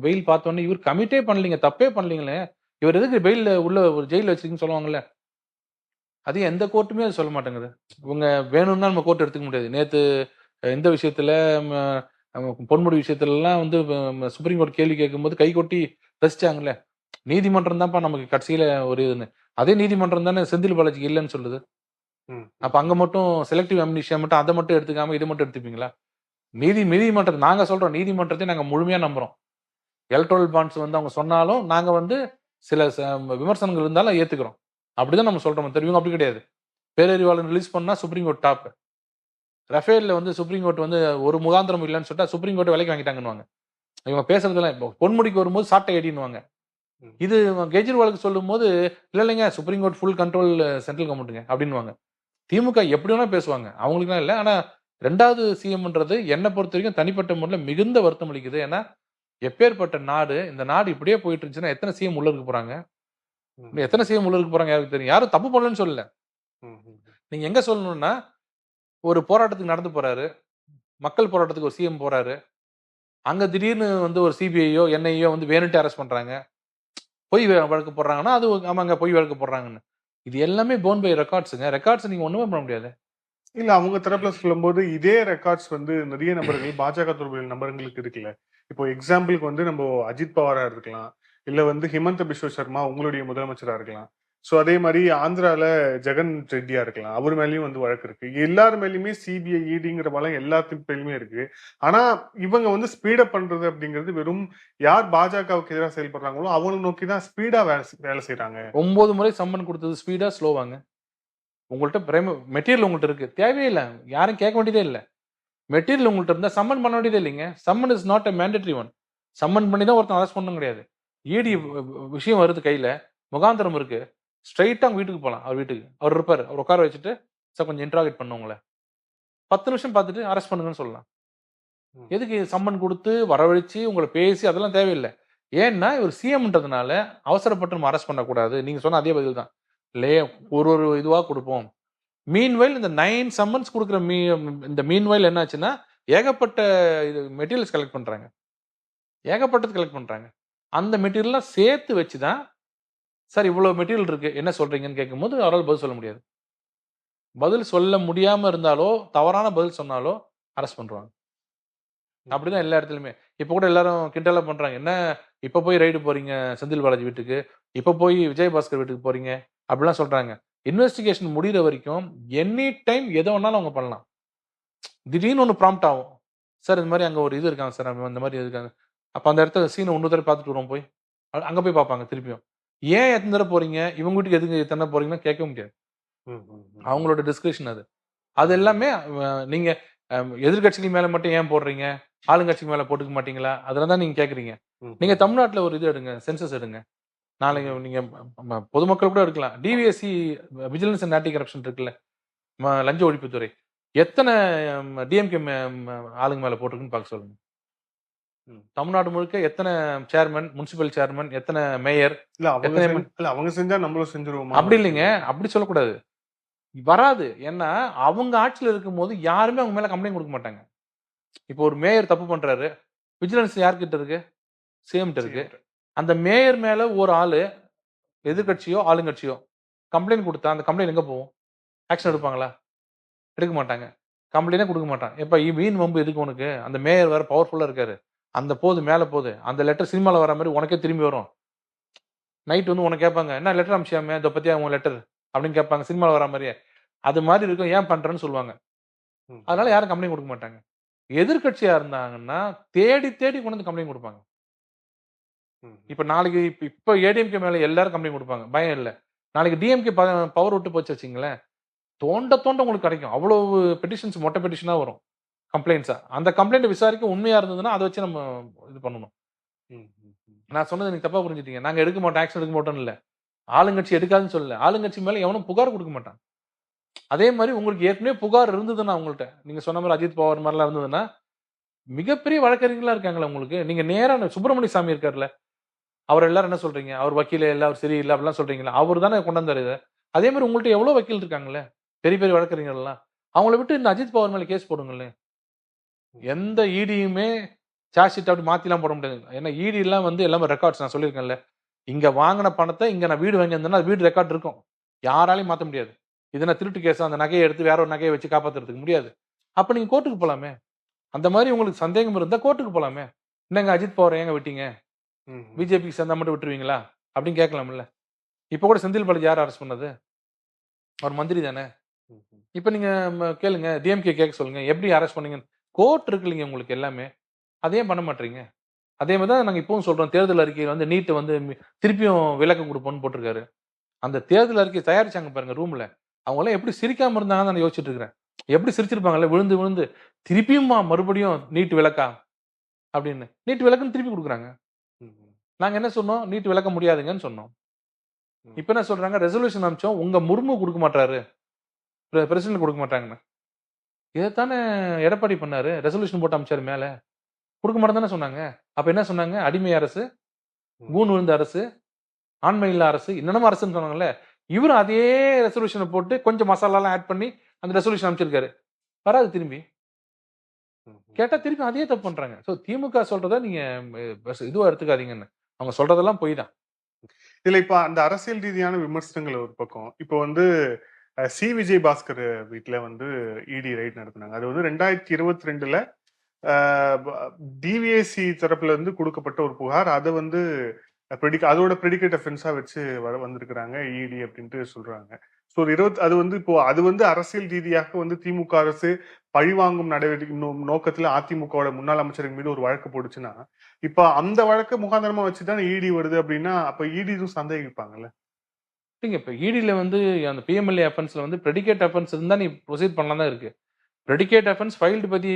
பெயில் பார்த்தோன்னே இவர் கமிட்டே பண்ணலீங்க, தப்பே பண்ணலீங்களே, இவர் எதுக்கு பெயில் உள்ள ஒரு ஜெயில வச்சிருக்கீங்கன்னு சொல்லுவாங்கல்ல. அது எந்த கோர்ட்டுமே அது சொல்ல மாட்டேங்குது. இவங்க வேணும்னா நம்ம கோர்ட் எடுத்துக்க முடியாது. நேத்து இந்த விஷயத்துல பொன்முடி விஷயத்துலலாம் வந்து சுப்ரீம் கோர்ட் கேள்வி கேட்கும்போது கை கொட்டி ரசிச்சாங்கல்ல. நீதிமன்றம் தான்ப்பா நமக்கு கடைசியில ஒரு இதுன்னு. அதே நீதிமன்றம் தானே செந்தில் பாலாஜிக்கு இல்லைன்னு சொல்லுது. அப்ப அங்க மட்டும் செலக்டிவ் அம்னிஷியா மட்டும் அதை மட்டும் எடுத்துக்காம இதை மட்டும் எடுத்துப்பீங்களா? நீதிமன்றம் நாங்க சொல்றோம், நீதிமன்றத்தை நாங்க முழுமையா நம்புறோம். எலக்ட்ரல் பாண்ட்ஸ் வந்து அவங்க சொன்னாலும் நாங்க வந்து சில விமர்சனங்கள் இருந்தாலும் ஏத்துக்கிறோம். அப்படிதான் நம்ம சொல்றோம். தெரியும் அப்படி கிடையாது. பேரறிவாளன் ரிலீஸ் பண்ணா சுப்ரீம் கோர்ட் டாப். ரஃபேல்ல வந்து சுப்ரீம் கோர்ட் வந்து ஒரு முகாந்திரம் இல்லைன்னு சொல்லிட்டா சுப்ரீம் கோர்ட் விலைக்கு வாங்கிட்டாங்கன்னு. இவங்க பேசுறதுலாம் இப்போ பொன்முடிக்கு வரும்போது சாட்டை அடின்னுவாங்க. இது கெஜ்ரிவாலுக்கு சொல்லும் போது இல்லைங்க supreme court full control central கவர்மெண்ட்டுங்க அப்படின்வாங்க. திமுக எப்படி வேணா பேசுவாங்க, அவங்களுக்குலாம் இல்லை. ஆனா 2வது சிஎம்ன்றது என்னை பொறுத்த வரைக்கும் தனிப்பட்ட முறையில் மிகுந்த வருத்தம் அளிக்குது. ஏன்னா எப்பேற்பட்ட நாடு, இந்த நாடு இப்படியே போயிட்டு இருந்துச்சுன்னா எத்தனை சிஎம் உள்ள இருக்க போறாங்க, எத்தனை சிஎம் உள்ள இருக்க போறாங்க யாருக்கு தெரியும். யாரும் தப்பு பண்ணலன்னு சொல்லல. நீங்க எங்க சொல்லணும்னா ஒரு போராட்டத்துக்கு நடந்து போறாரு, மக்கள் போராட்டத்துக்கு ஒரு சிஎம் போறாரு, அங்க திடீர்னு வந்து ஒரு சிபிஐயோ என்ஐயோ வந்து வேணுட்டு அரெஸ்ட் பண்றாங்க, பொய் வழக்கு போடுறாங்கன்னா அது ஆமாங்க பொய் வழக்கு போடுறாங்கன்னு. இது எல்லாமே போன் பை ரெக்கார்ட்ஸுங்க. ரெக்கார்ட்ஸ் நீங்க ஒண்ணுமே பண்ண முடியாது. இல்ல அவங்க தரப்புல சொல்லும்போது இதே ரெக்கார்ட்ஸ் வந்து நிறைய நபர்கள் பாஜக தொடர்புடைய நபர்களுக்கு இருக்குல்ல. இப்போ எக்ஸாம்பிளுக்கு வந்து நம்ம அஜித் பவாரா இருக்கலாம், இல்ல வந்து ஹிமந்த பிஸ்வ சர்மா உங்களுடைய முதலமைச்சரா இருக்கலாம். ஸோ அதே மாதிரி ஆந்திரால ஜெகன் ரெட்டியா இருக்கலாம், அவர் மேலேயும் வந்து வழக்கு இருக்கு. எல்லார் மேலேயுமே சிபிஐ இடிங்கிற பலம் எல்லாத்துக்கு மேலுமே இருக்கு. ஆனா இவங்க வந்து ஸ்பீடப் பண்றது அப்படிங்கிறது வெறும் யார் பாஜகவுக்கு எதிராக செயல்படுறாங்களோ அவங்களை நோக்கி தான் ஸ்பீடா வேலை செய்யறாங்க. 9 முறை சம்மன் கொடுத்தது ஸ்பீடா ஸ்லோவாங்க. உங்கள்கிட்ட மெட்டீரியல் உங்கள்கிட்ட இருக்கு, தேவையில்லை, யாரும் கேட்க வேண்டியதே இல்லை. மெட்டீரியல் உங்கள்கிட்ட இருந்தா சம்மன் பண்ண வேண்டியதே இல்லைங்க. Summon is not a mandatory one. Summon பண்ணி தான் ஒருத்தன் அரெஸ்ட் பண்ணணும் கிடையாது. இடி விஷயம் வருது கையில, முகாந்திரம் இருக்கு, ஸ்ட்ரைட்டா அவங்க வீட்டுக்கு போகலாம். அவர் வீட்டுக்கு அவர் இருப்பாரு, அவர் உட்கார வச்சுட்டு சார் கொஞ்சம் இன்ட்ராகேட் பண்ணுவங்கள 10 நிமிஷம் பார்த்துட்டு அரெஸ்ட் பண்ணுங்கன்னு சொல்லலாம். எதுக்கு சம்மன் கொடுத்து வரவழைச்சு உங்களை பேசி அதெல்லாம் தேவையில்லை. ஏன்னா இவர் சிஎம்ன்றதுனால அவசரப்பட்டு நம்ம அரெஸ்ட் பண்ணக்கூடாது. நீங்க சொன்ன அதே பதில் தான் இல்லையே, ஒரு இதுவா கொடுப்போம். மீன்வைல் இந்த 9 சம்மன்ஸ் கொடுக்குற இந்த மீன்வைல் என்னாச்சுன்னா ஏகப்பட்ட இது மெட்டீரியல்ஸ் கலெக்ட் பண்றாங்க, ஏகப்பட்டது கலெக்ட் பண்றாங்க. அந்த மெட்டீரியல்லாம் சேர்த்து வச்சு தான் சார் இவ்வளவு மெட்டீரியல் இருக்கு என்ன சொல்றீங்கன்னு கேட்கும்போது அவரால் பதில் சொல்ல முடியாது. பதில் சொல்ல முடியாம இருந்தாலோ தவறான பதில் சொன்னாலோ அரெஸ்ட் பண்றாங்க. அப்படிதான் எல்லா இடத்துலயுமே. இப்ப கூட எல்லாரும் கிண்டலா பண்றாங்க. என்ன இப்ப போய் ரைடு போறீங்க செந்தில் பாலாஜி வீட்டுக்கு, இப்ப போய் விஜயபாஸ்கர் வீட்டுக்கு போறீங்க அப்படிலாம் சொல்றாங்க. இன்வெஸ்டிகேஷன் முடியிற வரைக்கும் எனி டைம் எதை வேணாலும் அவங்க பண்ணலாம். திடீர்னு ஒன்று ப்ராம்ப்ட் ஆகும். சார் இந்த மாதிரி அங்கே ஒரு இது இருக்காங்க சார் அந்த மாதிரி இருக்காங்க. அப்போ அந்த இடத்துல சீனை இன்னொரு தடவை பார்த்துட்டு வருவோம் போய் அங்கே போய் பார்ப்பாங்க திருப்பியும். ஏன் எத்தனை தடவை போறீங்க இவங்க வீட்டுக்கு எதுக்கு எத்தனை போறீங்கன்னு கேட்க முடியாது. அவங்களோட டிஸ்கிரிப்ஷன் அது. அது எல்லாமே நீங்க எதிர்கட்சிகள் மேல மட்டும் ஏன் போடுறீங்க, ஆளுங்கட்சிக்கு மேல போட்டுக்க மாட்டீங்களா, அதெல்லாம் தான் நீங்க கேக்குறீங்க. நீங்க தமிழ்நாட்டுல ஒரு இது எடுங்க, சென்சஸ் எடுங்க. நாளைக்கு நீங்க பொதுமக்கள் கூட எடுக்கலாம். DVSC vigilance and anti corruption இருக்குல்ல, லஞ்ச ஒழிப்புத்துறை, எத்தனை டிஎம்கே ஆளுங்க மேல போட்டிருக்குன்னு பார்க்க சொல்லுங்க. தமிழ்நாடு முழுக்க எத்தனை சேர்மன், முனிசிபல் சேர்மன், எத்தனை மேயர், அவங்க செஞ்சா நம்மளும் செஞ்சிருவோம். அப்படி இல்லைங்க, அப்படி சொல்லக்கூடாது. வராது. ஏன்னா அவங்க ஆட்சியில் இருக்கும் போது யாருமே அவங்க மேல கம்ப்ளைண்ட் கொடுக்க மாட்டாங்க. இப்போ ஒரு மேயர் தப்பு பண்றாரு, விஜிலன்ஸ் யார்கிட்ட இருக்கு, சிஎம்கிட்ட இருக்கு. அந்த மேயர் மேல ஒரு ஆளு எதிர்கட்சியோ ஆளுங்கட்சியோ கம்ப்ளைண்ட் கொடுத்தா அந்த கம்ப்ளைண்ட் எங்க போகும்? ஆக்ஷன் எடுப்பாங்களா? எடுக்க மாட்டாங்க. கம்ப்ளைண்டே கொடுக்க மாட்டாங்க. எப்ப வீண் வம்பு எதுக்கு உனக்கு? அந்த மேயர் வேற பவர்ஃபுல்லா இருக்காரு. அந்த போது மேல போகுது, அந்த லெட்டர் சினிமாவில் வர மாதிரி உனக்கே திரும்பி வரும். நைட் வந்து உனக்கு கேட்பாங்க, என்ன லெட்டர் அமிச்சாமே இதை பத்தி அவங்க லெட்டர் அப்படின்னு கேட்பாங்க, சினிமாவில் வர மாதிரியே. அது மாதிரி இருக்கும், ஏன் பண்றேன்னு சொல்லுவாங்க. அதனால யாரும் கம்ப்ளைண்ட் கொடுக்க மாட்டாங்க. எதிர்கட்சியா இருந்தாங்கன்னா தேடி தேடி கொண்டு வந்து கம்ப்ளைண்ட் கொடுப்பாங்க. இப்ப நாளைக்கு இப்ப ஏடிஎம்கே மேல எல்லாரும் கம்ப்ளைண்ட் கொடுப்பாங்க, பயம் இல்லை. நாளைக்கு டிஎம்கே பவர் விட்டு போச்சு வச்சுங்களேன், தோண்ட தோண்ட உங்களுக்கு கிடைக்கும். அவ்வளவு பெட்டிஷன்ஸ் மொட்டை பெட்டிஷனா வரும், கம்ப்ளைண்ட்ஸா. அந்த கம்ப்ளைண்ட் விசாரிக்க உண்மையா இருந்ததுன்னா அதை வச்சு நம்ம இது பண்ணணும். நான் சொன்னது நீங்க தப்பா புரிஞ்சுட்டீங்க. நாங்க எடுக்க மாட்டோம், ஆக்ஷன் எடுக்க மாட்டோம் இல்ல. ஆளுங்கட்சி எடுக்காதுன்னு சொல்லல, ஆளுங்கட்சி மேல எவனும் புகார் கொடுக்க மாட்டான். அதே மாதிரி உங்களுக்கு ஏற்கனவே புகார் இருந்ததுன்னா உங்கள்கிட்ட, நீங்க சொன்ன மாதிரி அஜித் பவார் மாதிரிலாம் இருந்ததுன்னா, மிகப்பெரிய வழக்கறிஞர்களா இருக்காங்களா உங்களுக்கு, நீங்க நேரா சுப்பிரமணிய சாமி இருக்காருல்ல, அவர் எல்லாரும் என்ன சொல்றீங்க, அவர் வக்கீல இல்ல, அவர் சரியில்லை அப்படிலாம் சொல்றீங்களா? அவர் தானே கொண்டு வந்தாரு இதை. அதே மாதிரி உங்கள்கிட்ட எவ்வளவு வக்கீல் இருக்காங்களே, பெரிய பெரிய வழக்கறிஞர்கள் எல்லாம், அவங்கள விட்டு இந்த அஜித் பவார் மேல கேஸ் போடுங்களேன். எந்த இடியுமே சார்ஜ் ஷீட் அப்படி மாத்திலாம் போட முடியாது. ஏன்னா இடி எல்லாம் வந்து எல்லாமே ரெக்கார்ட்ஸ். நான் சொல்லியிருக்கேன்ல, இங்க வாங்கின பணத்தை இங்க நான் வீடு வாங்கி இருந்தேன்னா வீடு ரெக்கார்ட் இருக்கும், யாராலையும் மாற்ற முடியாது. இது நான் திருட்டு கேஸ், அந்த நகையை எடுத்து வேற ஒரு நகையை வச்சு காப்பாத்துறதுக்கு முடியாது. அப்ப நீங்க கோர்ட்டுக்கு போலாமே. அந்த மாதிரி உங்களுக்கு சந்தேகம் இருந்தா கோர்ட்டுக்கு போலாமே. என்னங்க அஜித் பவார் ஏங்க விட்டீங்க, பிஜேபிக்கு சேர்ந்தா மட்டும் விட்டுருவீங்களா அப்படின்னு கேட்கலாம்ல. இப்ப கூட செந்தில் பாலாஜி யார் அரெஸ்ட் பண்ணது, அவர் மந்திரி தானே. இப்ப நீங்க கேளுங்க, டிஎம்கே கேட்க சொல்லுங்க, எப்படி அரெஸ்ட் பண்ணீங்க. கோர்ட் இருக்கு இல்லைங்க உங்களுக்கு எல்லாமே, அதையும் பண்ண மாட்டீங்க. அதே மாதிரி தான் நாங்க இப்பவும் சொல்றோம், தேர்தல் அறிக்கையில் வந்து நீட் வந்து திருப்பியும் விளக்கம் கொடுப்போம்னு போட்டிருக்காரு. அந்த தேர்தல் அறிக்கை தயாரிச்சாங்க பாருங்க ரூம்ல, அவங்க எல்லாம் எப்படி சிரிக்காம இருந்தாங்கன்னு நான் யோசிச்சுட்டு இருக்கிறேன். எப்படி சிரிச்சிருப்பாங்கல்ல, விழுந்து விழுந்து திருப்பியும் மறுபடியும் நீட் விளக்கா அப்படின்னு. நீட் விளக்குன்னு திருப்பி கொடுக்குறாங்க. நாங்க என்ன சொன்னோம், நீட் விளக்க முடியாதுங்கன்னு சொன்னோம். இப்ப என்ன சொல்றாங்க, ரெசல்யூஷன் அனுப்பிச்சோம், உங்க முர்மு கொடுக்க மாட்டாரு, பிரசிடென்ட் கொடுக்க மாட்டாங்கன்னு. இதைத்தானே எடப்பாடி பண்ணாரு, ரெசல்யூஷன் போட்டு அமிச்சாரு மேல, கொடுக்க மாட்டேன் தானே சொன்னாங்க. அப்ப என்ன சொன்னாங்க, அடிமை அரசு, கூன் விழுந்த அரசு, ஆண்மை இல்ல அரசு, என்னென்னமோ அரசுன்னு சொன்னாங்கல்ல. இவரு அதே ரெசல்யூஷனை போட்டு கொஞ்சம் மசாலாலாம் ஆட் பண்ணி அந்த ரெசல்யூஷன் அமைச்சிருக்காரு. வராது திரும்பி கேட்டா திருப்பி அதே தப்பு பண்றாங்க. சோ திமுக சொல்றத நீங்க இதுவா எடுத்துக்காதீங்கன்னு, அவங்க சொல்றதெல்லாம் பொய் தான். இதுல இப்ப அந்த அரசியல் ரீதியான விமர்சனங்கள் ஒரு பக்கம். இப்போ வந்து சி விஜயபாஸ்கர் வீட்டுல வந்து இடி ரைட் நடத்தினாங்க. அது வந்து 2022 டிவிஎஸ்சி தரப்புல இருந்து கொடுக்கப்பட்ட ஒரு புகார். அதை வந்து அதோட ப்ரெடிகேட் அஃபென்ஸா வச்சு வந்திருக்கிறாங்க இடி அப்படின்ட்டு சொல்றாங்க. ஸோ அது வந்து இப்போ அது வந்து அரசியல் ரீதியாக வந்து திமுக அரசு பழிவாங்கும் நடவடிக்கை நோக்கத்துல அதிமுகவோட முன்னாள் அமைச்சர்கள் மீது ஒரு வழக்கு போடுச்சுன்னா, இப்ப அந்த வழக்கு முகாந்திரமா வச்சுதான் இடி வருது அப்படின்னா, அப்ப இடி இதுவும் சந்தேகிப்பாங்கல்ல. இப்ப இடியில வந்து அந்த பிஎம்எல்ஏ அஃபென்ஸ்ல வந்து ப்ரெடிகேட் அஃபென்ஸ் இருந்தா நீ ப்ரொசீட் பண்ணலாம் தான் இருக்கு. ப்ரெடிகேட் அஃபென்ஸ் ஃபைல்டு பத்தி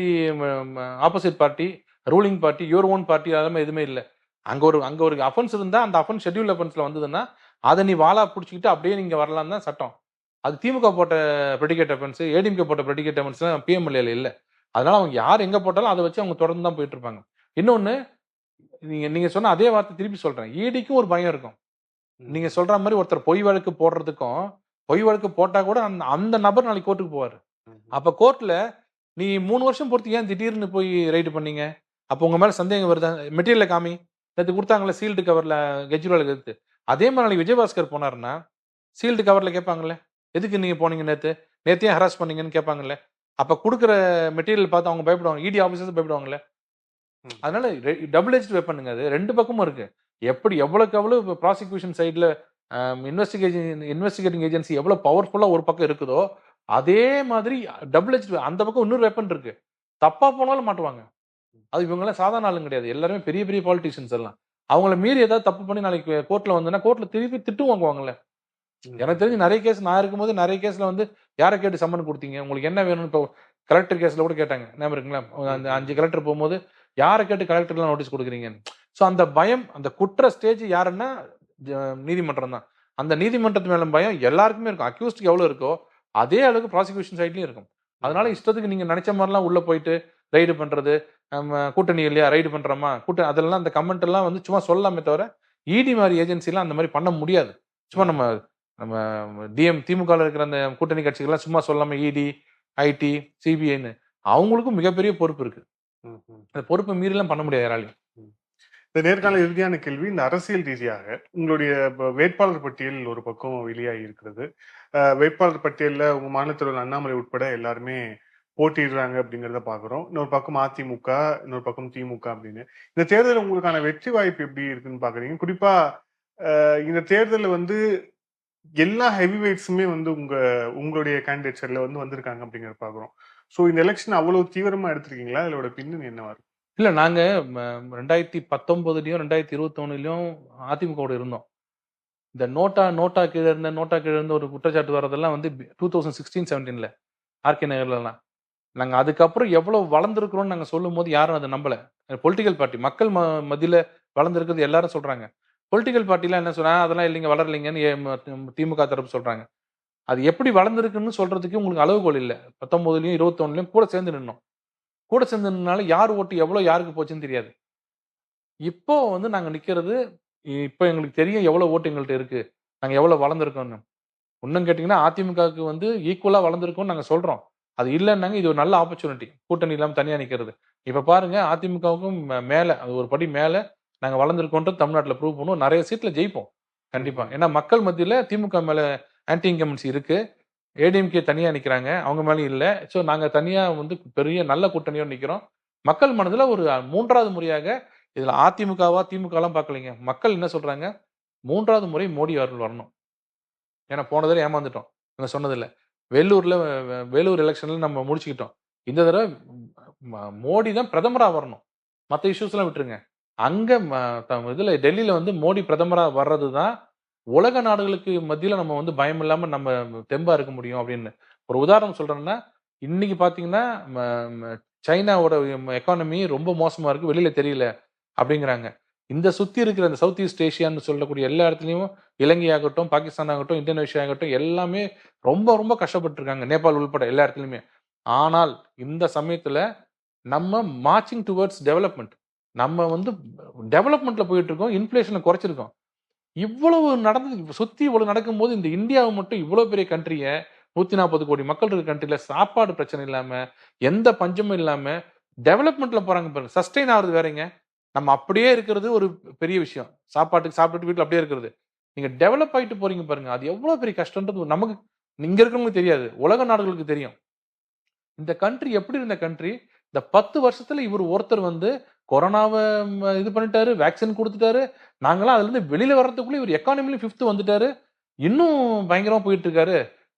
opposite party, ruling party, your own party, அதெல்லாம் எதுவுமே இல்லை. அங்க ஒரு அஃபென்ஸ் இருந்தா அந்த அஃபென்ஸ் ஷெட்யூல் அஃபென்ஸ்ல வந்ததுன்னா அதை நீ வாலா பிடிச்சிக்கிட்டு அப்படியே நீங்க வரலாம் தான் சட்டம். அது திமுக போட்ட ப்ரெடிகேட் அஃபென்ஸ், ஏடிஎம்கே போட்ட ப்ரெடிகேட் அஃபென்ஸ் பிஎம்எல்ஏல இல்லை. அதனால அவங்க யார் எங்க போட்டாலும் அதை வச்சு அவங்க தொடர்ந்து தான் போயிட்டு இருப்பாங்க. இன்னொன்னு, நீங்க சொன்ன அதே வார்த்தை திருப்பி சொல்றேன், ஈடிக்கும் ஒரு பயம் இருக்கும். நீங்க சொல்ற மாதிரி ஒருத்தர் பொய் வழக்கு போடுறதுக்கும், பொய் வழக்கு போட்டா கூட அந்த நபர் நாளைக்கு கோர்ட்டுக்கு போவாரு. அப்ப கோர்ட்ல நீ 3 வருஷம் பொறுத்து ஏன் திடீர்னு போய் ரைடு பண்ணீங்க? அப்போ உங்க மேல சந்தேகம் வருதா? மெட்டீரியல காமி. நேத்து குடுத்தாங்கல்ல சீல்டு கவர்ல கெஜ்ரிவாலுக்கு எடுத்து. அதே மாரி நாளைக்கு விஜயபாஸ்கர் போனாருன்னா, சீல்டு கவர்ல கேட்பாங்கல்ல. எதுக்கு நீங்க போனீங்க நேத்து? நேத்து ஏன் ஹராஸ் பண்ணீங்கன்னு கேட்பாங்கல்ல. அப்ப குடுக்குற மெட்டீரியல் பார்த்து அவங்க பயப்படுவாங்க. இடி ஆபீசர்ஸ் பயப்படுவாங்கல்ல. ம். அதனால டபுள் எட்ஜ்ட் வெப்பனுங்க அது. 2 பக்கமும் இருக்கு. எப்படி எவ்வளவுக்கு எவ்வளவு ப்ராசிக்யூஷன் சைடுல இன்வெஸ்டிகேட்டிங் ஏஜென்சி எவ்வளவு பவர்ஃபுல்லா ஒரு பக்கம் இருக்குதோ, அதே மாதிரி டபுள் எட்ஜ்ட் அந்த பக்கம் இன்னொரு வெப்பன் இருக்கு. தப்பா போனாலும் மாட்டுவாங்க. அது இவங்கலாம் சாதாரண ஆளுங்க கிடையாது. எல்லாருமே பெரிய பெரிய பாலிட்டிஷியன்ஸ் எல்லாம். அவங்கள மீறி ஏதாவது தப்பு பண்ணி நாளைக்கு கோர்ட்ல வந்தனா கோர்ட்ல திருப்பி திட்டு வாங்குவாங்கல்ல. எனக்கு தெரிஞ்சு நெறைய கேஸ் நான் இருக்கும்போது நெறைய கேஸ்ல வந்து யார கேட்டு சம்மன் குடுத்தீங்க? உங்களுக்கு என்ன வேணும்னு இப்போ கலெக்டர் கேஸ்ல கூட கேட்டாங்க. ஞாபகம் இருக்குங்களா? அந்த 5 கலெக்டர் போகும்போது யார கேட்டு கலெக்டர்லாம் நோட்டீஸ் குடுக்குறீங்கன்னு. சோ அந்த பயம் அந்த குற்ற ஸ்டேஜ் யாருன்னா நீதிமன்றம் தான். அந்த நீதிமன்றத்து மேல பயம் எல்லாருக்குமே இருக்கும். அக்யூஸ்டுக்கு எவ்வளவு இருக்கோ அதே அளவுக்கு ப்ராசிக்யூஷன் சைட்லயும் இருக்கும். அதனால இஷ்டத்துக்கு நீங்க நெனைச்ச மாரிலாம் உள்ள போயிட்டு ரைடு பண்றது, கூட்டணி இல்லையா ரைடு பண்றோமா, அதெல்லாம் அந்த கமெண்ட் எல்லாம் வந்து சும்மா சொல்லலாமே தவிர, இடி மாரி ஏஜென்சிலாம் அந்த மாரி பண்ண முடியாது. சும்மா நம்ம நம்ம திமுகல இருக்கிற அந்த கூட்டணி கட்சிகள்லாம் சும்மா சொல்லாம இடி, ஐடி, சிபிஐன்னு அவங்களுக்கும் மிகப்பெரிய பொறுப்பு இருக்கு. ம், ம். அந்த பொறுப்பை மீறிலாம் பண்ண முடியாது யாராலையும். இந்த நேர்காணல் இறுதியான கேள்வி, இந்த அரசியல் ரீதியாக உங்களுடைய வேட்பாளர் பட்டியல் ஒரு பக்கம் வெளியாகி இருக்கிறது. வேட்பாளர் பட்டியல்ல உங்க மாநிலத்தில் உள்ள அண்ணாமலை உட்பட எல்லாருமே போட்டியிடுறாங்க அப்படிங்கிறத பாக்குறோம். இன்னொரு பக்கம் அதிமுக, இன்னொரு பக்கம் திமுக அப்படின்னு. இந்த தேர்தலில் உங்களுக்கான வெற்றி வாய்ப்பு எப்படி இருக்குன்னு பாக்குறீங்க? குறிப்பா இந்த தேர்தலில் வந்து எல்லா ஹெவி வெயிட்ஸுமே வந்து உங்களுடைய கேண்டிடேட்ஸ்ல வந்து வந்திருக்காங்க அப்படிங்கிற பாக்குறோம். ஸோ இந்த எலெக்ஷன் அவ்வளவு தீவிரமா எடுத்திருக்கீங்களா? இதோட பின்னணி என்னவா இருக்கு? இல்ல நாங்க 2019லயும் 2021லயும் அதிமுகவோட இருந்தோம். இந்த நோட்டா கீழ இருந்த ஒரு குற்றச்சாட்டு வர்றதெல்லாம் வந்து 2016, 17ல ஆர்கே நகர்லலாம். நாங்க அதுக்கப்புறம் எவ்வளவு வளர்ந்திருக்கிறோம்னு நாங்க சொல்லும்போது யாரும் அத நம்பல. பொலிட்டிக்கல் பார்ட்டி மக்கள் மத்தியில வளர்ந்திருக்கிறது எல்லாரும் சொல்றாங்க. பொலிட்டிக்கல் பார்ட்டிலாம் என்ன சொன்னா, அதெல்லாம் இல்லைங்க வளரலைங்கன்னு திமுக தரப்பு சொல்றாங்க. அது எப்படி வளர்ந்திருக்குன்னு சொல்றதுக்கு உங்களுக்கு அளவுகோல் இல்ல. 19லயும் 21லயும் கூட சேர்ந்து நின்னோம். கூட சேர்ந்து நின்னால யார் ஓட்டு எவ்வளவு யாருக்கு போச்சுன்னு தெரியாது. இப்போ வந்து நாங்க நிக்கிறது, இப்ப எங்களுக்கு தெரியும் எவ்வளவு ஓட்டு எங்கள்ட்ட இருக்கு. நாங்க எவ்வளவு வளர்ந்திருக்கோம்னு. இன்னும் கேட்டீங்கன்னா, அதிமுகவுக்கு வந்து ஈக்குவலா வளர்ந்திருக்கோம்னு நாங்க சொல்றோம். அது இல்லன்னாங்க இது ஒரு நல்ல ஆப்பர்ச்சுனிட்டி. கூட்டணி இல்லாம தனியா நிக்கிறது. இப்ப பாருங்க அதிமுகவுக்கும் மேல அது ஒரு படி மேல நாங்க வளர்ந்திருக்கோம்ன்றது தமிழ்நாட்டுல ப்ரூவ் பண்ணுவோம். நெறைய சீட்ல ஜெயிப்போம். கண்டிப்பா. ஏன்னா மக்கள் மத்தியில திமுக மேல ஆன்டி இன்கம்பன்சி இருக்கு. ஏடிஎம்கே தனியா நிக்கிறாங்க. அவங்க மேலயும் இல்ல. சோ நாங்க தனியா வந்து பெரிய நல்ல கூட்டணியோட நிக்கிறோம். மக்கள் மனதுல ஒரு 3வது முறையாக இதுல அதிமுகவா, திமுகலாம் பார்க்கலைங்க. மக்கள் என்ன சொல்றாங்க? 3வது முறை மோடி அவர்கள் வரணும். ஏன்னா போன தடவ ஏமாந்துட்டோம். இவங்க சொன்னதுல. வேலூர் எலக்ஷன்ல நம்ம முடிச்சுக்கிட்டோம். இந்த தடவ மோடி தான் பிரதமரா வரணும். மத்த இஷ்யூஸ்லாம் விட்டுருங்க. அங்க இதுல டெல்லியில வந்து மோடி பிரதமரா வர்றது தான் உலக நாடுகளுக்கு மத்தியில நம்ம வந்து பயம் இல்லாம நம்ம தெம்பா இருக்க முடியும் அப்படின்னு. ஒரு உதாரணம் சொல்றேன்னா, இன்னைக்கு பார்த்தீங்கன்னா, ம ம சைனாவோட எக்கானமி ரொம்ப மோசமா இருக்கு. வெளியில தெரியல அப்படிங்கிறாங்க. இந்த சுத்தி இருக்கிற இந்த சவுத் ஈஸ்ட் ஏசியான்னு சொல்லக்கூடிய எல்லா இடத்துலயும் இலங்கை ஆகட்டும், பாகிஸ்தான் ஆகட்டும், இந்தோனேஷியா ஆகட்டும் எல்லாமே ரொம்ப ரொம்ப கஷ்டப்பட்டு இருக்காங்க. நேபாள் உள்பட எல்லா இடத்துலயுமே. ஆனால் இந்த சமயத்துல நம்ம மார்ச்சிங் டுவர்ட்ஸ் டெவலப்மென்ட். நம்ம வந்து டெவலப்மென்ட்ல போயிட்டு இருக்கோம். இன்ஃப்ளேஷன குறைச்சிருக்கோம். இவ்வளவு நடந்து சுத்தி இவ்வளவு நடக்கும்போது இந்த இந்தியாவை மட்டும் இவ்வளவு பெரிய கண்ட்ரிய 140 கோடி மக்கள் இருக்கிற கண்ட்ரில சாப்பாடு பிரச்சனை இல்லாம, எந்த பஞ்சமும் இல்லாம டெவலப்மென்ட்ல போறாங்க பாருங்க. சஸ்டெயின் ஆகுறது வேறங்க. நம்ம அப்படியே இருக்கிறது ஒரு பெரிய விஷயம். சாப்பாட்டுக்கு சாப்பிட்டுட்டு வீட்ல அப்படியே இருக்கிறது. நீங்க டெவலப் ஆயிட்டு போறீங்க பாருங்க. அது எவ்வளவு பெரிய கஷ்டம்ன்றது நமக்கு இங்க இருக்கிறவங்களுக்கு தெரியாது. உலக நாடுகளுக்கு தெரியும். இந்த கண்ட்ரி எப்படி இருந்த கண்ட்ரி, இந்த 10 வருஷத்துல இவர் ஒருத்தர் வந்து கொரோனாவ இது பண்ணிட்டாரு, வேக்சின் குடுத்துட்டாரு. நாங்கலாம் அதுலருந்து வெளியில வர்றதுக்குள்ள இவர் எக்கானமிலயும் 5த் வந்துட்டாரு. இன்னும் பயங்கரமா போயிட்டு இருக்காரு.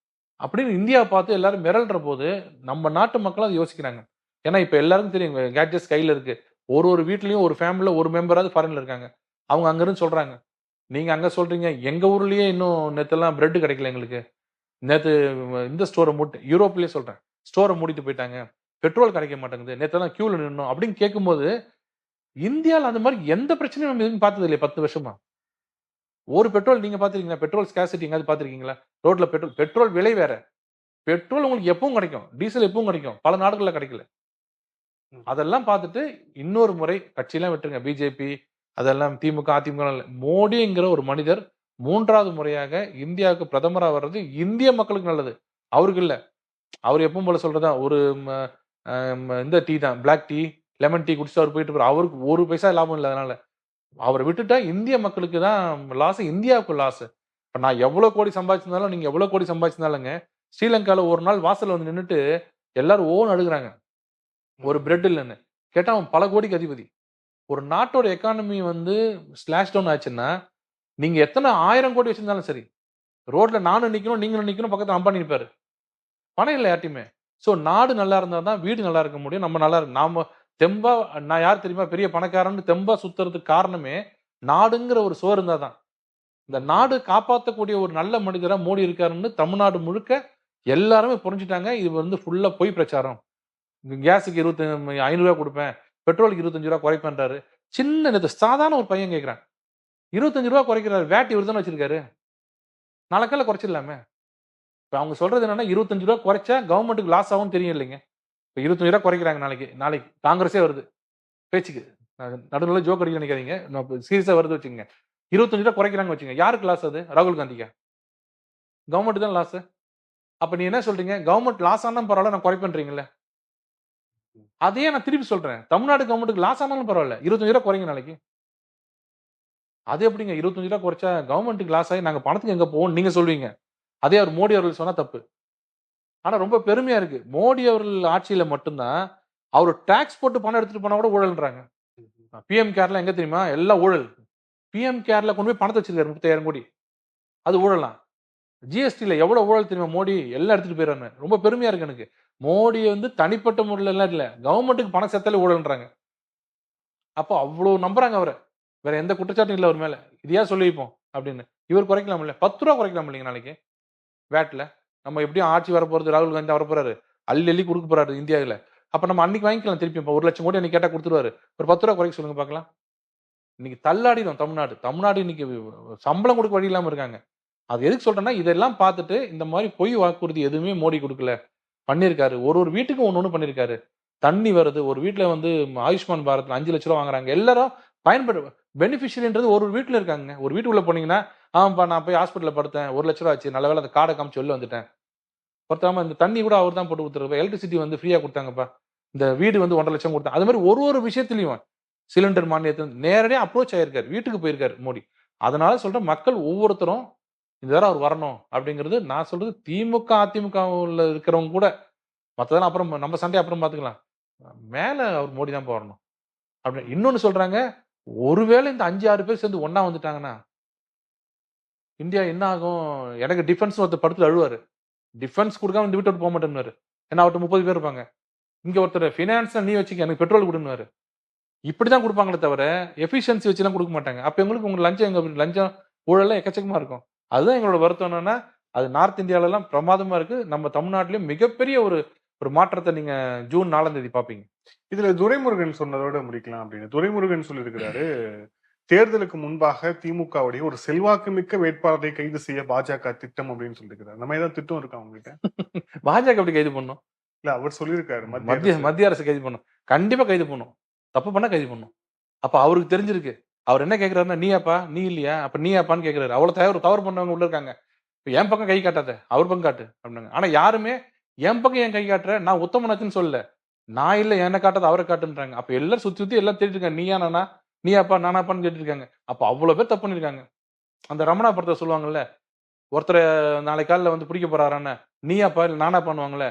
அப்படின்னு இந்தியாவ பார்த்து எல்லாரும் மிரள்ற போது, நம்ம நாட்டு மக்களும் அத யோசிக்கிறாங்க. ஏன்னா இப்ப எல்லாருக்கும் தெரியும் கேட்ஜெட்ஸ் கையில இருக்கு. ஒரு வீட்லயும் ஒரு ஃபேமிலில ஒரு மெம்பராவது ஃபாரின்ல இருக்காங்க. அவங்க அங்க இருந்து சொல்றாங்க. நீங்க அங்க சொல்றீங்க. எங்க ஊர்லயே இன்னும் நேத்தெல்லாம் பிரெட் கிடைக்கல எங்களுக்கு. நேத்து இந்த ஸ்டோர யூரோப்லயே சொல்றேன். ஸ்டோர மூடிட்டு போயிட்டாங்க. பெட்ரோல் கிடைக்க மாட்டேங்குது. நேத்தெல்லாம் கியூல நின்னோம் அப்படின்னு கேட்கும்போது, இந்தியால அந்த மாரி எந்த பிரச்சனையும் நம்ம எதுவும் பார்த்தது இல்லையே 10 வருஷமா. ஒரு பெட்ரோல் நீங்க பார்த்திருக்கீங்களா? பெட்ரோல் ஸ்கார்சிட்டி எங்கயாவது பார்த்திருக்கீங்களா? ரோட்ல பெட்ரோல் விலை வேற. பெட்ரோல் உங்களுக்கு எப்பவும் கிடைக்கும். டீசல் எப்பவும் கிடைக்கும். பல நாடுகள்ல கிடைக்கல. அதெல்லாம் பார்த்துட்டு இன்னொரு முறை கட்சியெல்லாம் விட்டுருங்க. பிஜேபி அதெல்லாம் திமுக, அதிமுக மோடிங்கிற ஒரு மனிதர் 3வது முறையாக இந்தியாவுக்கு பிரதமரா வர்றது இந்திய மக்களுக்கு நல்லது. அவருக்கு இல்ல. அவர் எப்பவும் போல சொல்றதா ஒரு இந்த டீ தான், பிளாக் டீ, லெமன் டீ குடிச்சிட்டு அவர் போயிட்டு இருப்பாரு. அவருக்கு ஒரு பைசா லாபம் இல்லை. அதனால அவரை விட்டுட்டா இந்திய மக்களுக்கு தான் லாஸ், இந்தியாவுக்கு லாஸ். இப்போ நான் எவ்வளோ கோடி சம்பாதிச்சிருந்தாலும், நீங்க எவ்வளோ கோடி சம்பாதிச்சிருந்தாலுங்க, ஸ்ரீலங்காவில் ஒரு நாள் வாசல்ல வந்து நின்றுட்டு எல்லாரும் ஓன் அழுகுறாங்க, ஒரு பிரெட் இல்லைன்னு. கேட்டா அவன் பல கோடிக்கு அதிபதி. ஒரு நாட்டோட எக்கானமி வந்து ஸ்லாஷ் டவுன் ஆச்சுன்னா, நீங்க எத்தனை 1000 கோடி வச்சிருந்தாலும் சரி, ரோட்ல நானும் நிக்கணும், நீங்களும் நிக்கணும், பக்கத்துல அம்பானி நிற்பாரு. பணம் இல்லை யார்ட்டையுமே. ஸோ நாடு நல்லா இருந்தா தான் வீடு நல்லா இருக்க முடியும். நம்ம நல்லா இருக்கு. நாம தெம்பா, நான் யார் தெரியுமா பெரிய பணக்காரன்னு தெம்பா சுத்துறதுக்கு காரணமே நாடுங்கிற ஒரு சோறு இருந்தா தான். இந்த நாடு காப்பாற்றக்கூடிய ஒரு நல்ல மனிதரா மோடி இருக்காருன்னு தமிழ்நாடு முழுக்க எல்லாருமே புரிஞ்சுட்டாங்க. இது வந்து ஃபுல்லா பொய் பிரச்சாரம். கேஸுக்கு 500 ரூபா கொடுப்பேன், பெட்ரோலுக்கு 25 ரூபா குறைப்பேன்றாரு. சின்ன சாதாரண ஒரு பையன் கேட்கிறான், 25 ரூபா குறைக்கிறாரு, வேட் இவர் தானே வச்சிருக்காரு, நாளைக்கெல்லாம் குறைச்சிடலாமே. இப்போ அவங்க சொல்றது என்னன்னா 25 ரூபா குறைச்சா கவர்மெண்ட்டுக்கு லாஸ் ஆகும்னு தெரியும் இல்லைங்க. இப்போ 25 ரூபா குறைக்கிறாங்க, நாளைக்கு காங்கிரஸே வருது பேச்சுக்கு, நடுவில் ஜோக் அடிக்க நினைக்காதீங்க, சீரியஸா வருது வச்சுங்க. 25 ரூபா குறைக்கிறாங்க வச்சுங்க, யாருக்கு லாஸ் அது? ராகுல் காந்திக்கா? கவர்மெண்ட் தான் லாஸ். அப்ப நீ என்ன சொல்றீங்க, கவர்மெண்ட் லாஸ் ஆனாலும் பரவாயில்ல, நான் குறைப்பேன்றீங்களே. அதையே நான் திருப்பி சொல்றேன், தமிழ்நாடு கவர்மெண்ட்டுக்கு லாஸ் ஆனாலும் பரவாயில்ல, 25 ரூபா குறைங்க நாளைக்கு. அது எப்படிங்க 25 ரூபா குறைச்சா கவர்மெண்ட்டுக்கு லாஸ் ஆகி நாங்க பணத்துக்கு எங்க போவோம் நீங்க சொல்வீங்க. அதே அவர் மோடி அவர்கள் சொன்னா தப்பு. ஆனா ரொம்ப பெருமையா இருக்கு, மோடி அவர்கள் ஆட்சியில மட்டும்தான் அவர் டாக்ஸ் போட்டு பணம் எடுத்துட்டு போனா கூட ஊழல்ன்றாங்க. பிஎம் கேர்ல எங்க தெரியுமா எல்லாம் ஊழல். பிஎம் கேர்ல கொண்டு போய் பணத்தை வச்சிருக்காரு 30,000 கோடி, அது ஊழலாம். ஜிஎஸ்டில எவ்வளவு ஊழல் தெரியுமா மோடி, எல்லாம் எடுத்துட்டு போயிடுறாங்க. ரொம்ப பெருமையா இருக்கு எனக்கு. மோடி வந்து தனிப்பட்ட முறையில் எல்லாம் இல்ல, கவர்மெண்ட்டுக்கு பணம் சேர்த்தாலே ஊழல்ன்றாங்க. அப்போ அவ்வளவு நம்புறாங்க அவரை, வேற எந்த குற்றச்சாட்டும் இல்லை அவர் மேல. இதையா சொல்லி வைப்போம் அப்படின்னு. இவர் குறைக்கலாம் இல்ல, 10 ரூபா குறைக்கலாம் இல்லைங்க நாளைக்கு வேட்ல. நம்ம எப்படியும் ஆட்சி வரப்போறது, ராகுல் காந்தி வரப்போறாரு, அள்ளி கொடுக்க போறாரு இந்தியாவில். அப்ப நம்ம அன்னைக்கு வாங்கிக்கலாம் திருப்பி. இப்போ 1 லட்சம் கோடி அன்னைக்கு கேட்டா கொடுத்துருவாரு. ஒரு 10 ரூபா குறைக்க சொல்லுங்க பார்க்கலாம். இன்னைக்கு தள்ளாடிடும் தமிழ்நாடு இன்னைக்கு சம்பளம் கொடுக்க வழி இல்லாம இருக்காங்க. அது எதுக்கு சொல்றேன்னா, இதெல்லாம் பார்த்துட்டு இந்த மாதிரி பொய் வாக்குறுதி எதுவுமே மோடி கொடுக்கல, பண்ணியிருக்காரு. ஒரு வீட்டுக்கும் ஒண்ணு பண்ணியிருக்காரு. தண்ணி வருது, ஒரு வீட்டுல வந்து ஆயுஷ்மான் பாரத்ல 5 லட்ச ரூபா வாங்குறாங்க. எல்லாரும் பயன்படு பெனிஃபிஷியரின்றது ஒரு வீட்டுல இருக்காங்க. ஒரு வீட்டுக்குள்ள போனீங்கன்னா, ஆமாப்பா நான் போய் ஹாஸ்பிட்டல்ல படுத்தேன், 1 லட்ச ரூபா ஆச்சு, நல்ல வேலை அந்த கார்டை காமிச்சு வெளில வந்துட்டேன். ஒருத்தவங்க இந்த தண்ணி கூட அவர் தான் போட்டு கொடுத்துருப்பா, எலக்ட்ரிசிட்டி வந்து ஃப்ரீயா கொடுத்தாங்கப்பா, இந்த வீடு வந்து 1.5 லட்சம் கொடுத்தாங்க. அது மாதிரி ஒரு விஷயத்திலையும் சிலிண்டர் மானியத்தை நேரடியா அப்ரோச் ஆயிருக்காரு, வீட்டுக்கு போயிருக்காரு மோடி. அதனால சொல்றேன், மக்கள் ஒவ்வொருத்தரும் இந்த தடவை அவர் வரணும் அப்படிங்கிறது நான் சொல்றது. திமுக அதிமுகவில் இருக்கிறவங்க கூட மற்றதெல்லாம் அப்புறம் நம்ம சண்டை அப்புறம் பார்த்துக்கலாம், மேல அவர் மோடி தான் வரணும் அப்படின்னு. இன்னொன்னு சொல்றாங்க, ஒருவேளை இந்த 5-6 பேர் சேர்ந்து ஒன்னா வந்துட்டாங்கன்னா இந்தியா என்ன ஆகும்? எனக்கு டிஃபென்ஸ் ஒருத்தர் படுத்து அழுவாரு, டிஃபென்ஸ் கொடுக்காம இந்த வீட்டை போக மாட்டேன்னு. ஏன்னா அவர்கிட்ட 30 பேர் இருப்பாங்க. இங்க ஒருத்தர் ஃபினான்ஸ் நீ வச்சுக்க, எனக்கு பெட்ரோல் கொடுன்னு. இப்படிதான் கொடுப்பாங்களே தவிர எஃபிஷியன்சி வச்சுலாம் கொடுக்க மாட்டாங்க. அப்ப உங்களுக்கு லஞ்சம் எங்க? லஞ்சம் ஊழல்லாம் எக்கச்சக்கமா இருக்கும். அதுதான் எங்களோட வருத்தம். என்னன்னா, அது நார்த் இந்தியாவில எல்லாம் பிரமாதமா இருக்கு. நம்ம தமிழ்நாட்டிலயும் மிகப்பெரிய ஒரு மாற்றத்தை நீங்க ஜூன் 4ஆம் தேதி பாப்பீங்க. இதுல துரைமுருகன் சொன்னதோட முடிக்கலாம் அப்படின்னு. துரைமுருகன் சொல்லியிருக்கிறாரு, தேர்தலுக்கு முன்பாக திமுகவுடைய ஒரு செல்வாக்குமிக்க வேட்பாளரை கைது செய்ய பாஜக திட்டம் அப்படின்னு சொல்லியிருக்கிறார். நம்ம ஏதாவது திட்டம் இருக்கா உங்ககிட்ட? பாஜக எப்படி கைது பண்ணும்? இல்ல அவர் சொல்லியிருக்காரு, மத்திய அரசு கைது பண்ணும், கண்டிப்பா கைது பண்ணும். தப்பு பண்ணா கைது பண்ணும். அப்ப அவருக்கு தெரிஞ்சிருக்கு. அவர் என்ன கேட்கிறாருன்னா, நீயாப்பா, நீ இல்லையா, அப்ப நீயாப்பான்னு கேட்கிறாரு. அவ்வளவு தவறு பண்ணவங்க உள்ள இருக்காங்க. என் பக்கம் கை காட்டாத, அவர் பக்கம் காட்டு அப்படின்னாங்க. ஆனா யாருமே என் பக்கம் என் கை காட்டுற, நான் உத்தமனாச்சுன்னு சொல்லல, நான் இல்ல என்ன காட்டாத அவரை காட்டுன்றாங்க. அப்ப எல்லாரும் சுத்தி எல்லாம் தேடிட்டு இருக்காங்க, நீயா நானா, நீயாப்பா நானாப்பான்னு கேட்டு இருக்காங்க. அப்ப அவ்வளவு பேர் தப்பு பண்ணிருக்காங்க. அந்த ரமணா படத்தை சொல்லுவாங்கல்ல, ஒருத்தரை நாளை காலில் வந்து பிடிக்க போறாரான்னு, நீயாப்பா இல்ல நானா பண்ணுவாங்கல்ல,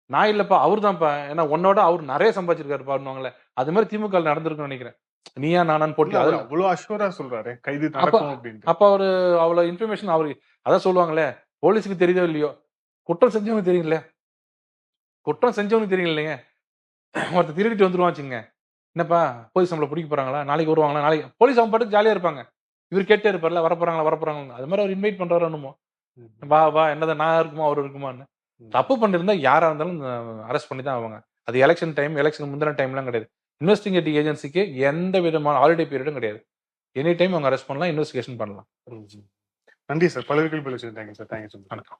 நான் இல்லப்பா அவர் தான்ப்பா, ஏன்னா உன்னோட அவர் நிறைய சம்பாதிச்சிருக்காரு பாருவாங்கல்ல. அது மாதிரி திமுக நடந்திருக்குன்னு நினைக்கிறேன். நீயா நானான்னு போட்டு அவ்வளவு அஷ்யூரா சொல்றாரு கைது நடக்கும் அப்படின்னு. அப்ப அவரு அவ்வளவு இன்ஃபர்மேஷன் அவருக்கு அதான் சொல்லுவாங்களே, போலீஸுக்கு தெரியுதோ இல்லையோ, குற்றம் செஞ்சவங்க தெரியுங்களே, குற்றம் செஞ்சவங்க தெரியும் இல்லைங்க. ஒருத்தர் திருடிட்டு வந்துருவான் வச்சுங்க, என்னப்பா போலீஸ் நம்மளை பிடிக்க போறாங்களா, நாளைக்கு வருவாங்களா, நாளைக்கு போலீஸ் அவங்க பாட்டுக்கு ஜாலியா இருப்பாங்க, இவர் கேட்டே இருப்பார்ல வரப்போறாங்களா. அது மாதிரி அவர் இன்வைட் பண்றாரு என்னமோ, வா என்னதான் நான் இருக்குமா அவர் இருக்குமான்னு. தப்பு பண்ணிருந்தா யாரா இருந்தாலும் அரெஸ்ட் பண்ணி தான் ஆவாங்க. அது எலெக்ஷன் முந்தின டைம்லாம் கிடையாது. இன்வெஸ்டிகேட்டிவ் ஏஜென்சிக்கு எந்த விதமான ஹாலிடே பீரியடும் கிடையாது. எனி டைம் அவங்க அரெஸ்ட் பண்ணலாம், இன்வெஸ்டிகேஷன் பண்ணலாம். நன்றி சார், பல பேர் பேசுறேன். Thank you sir. வணக்கம்.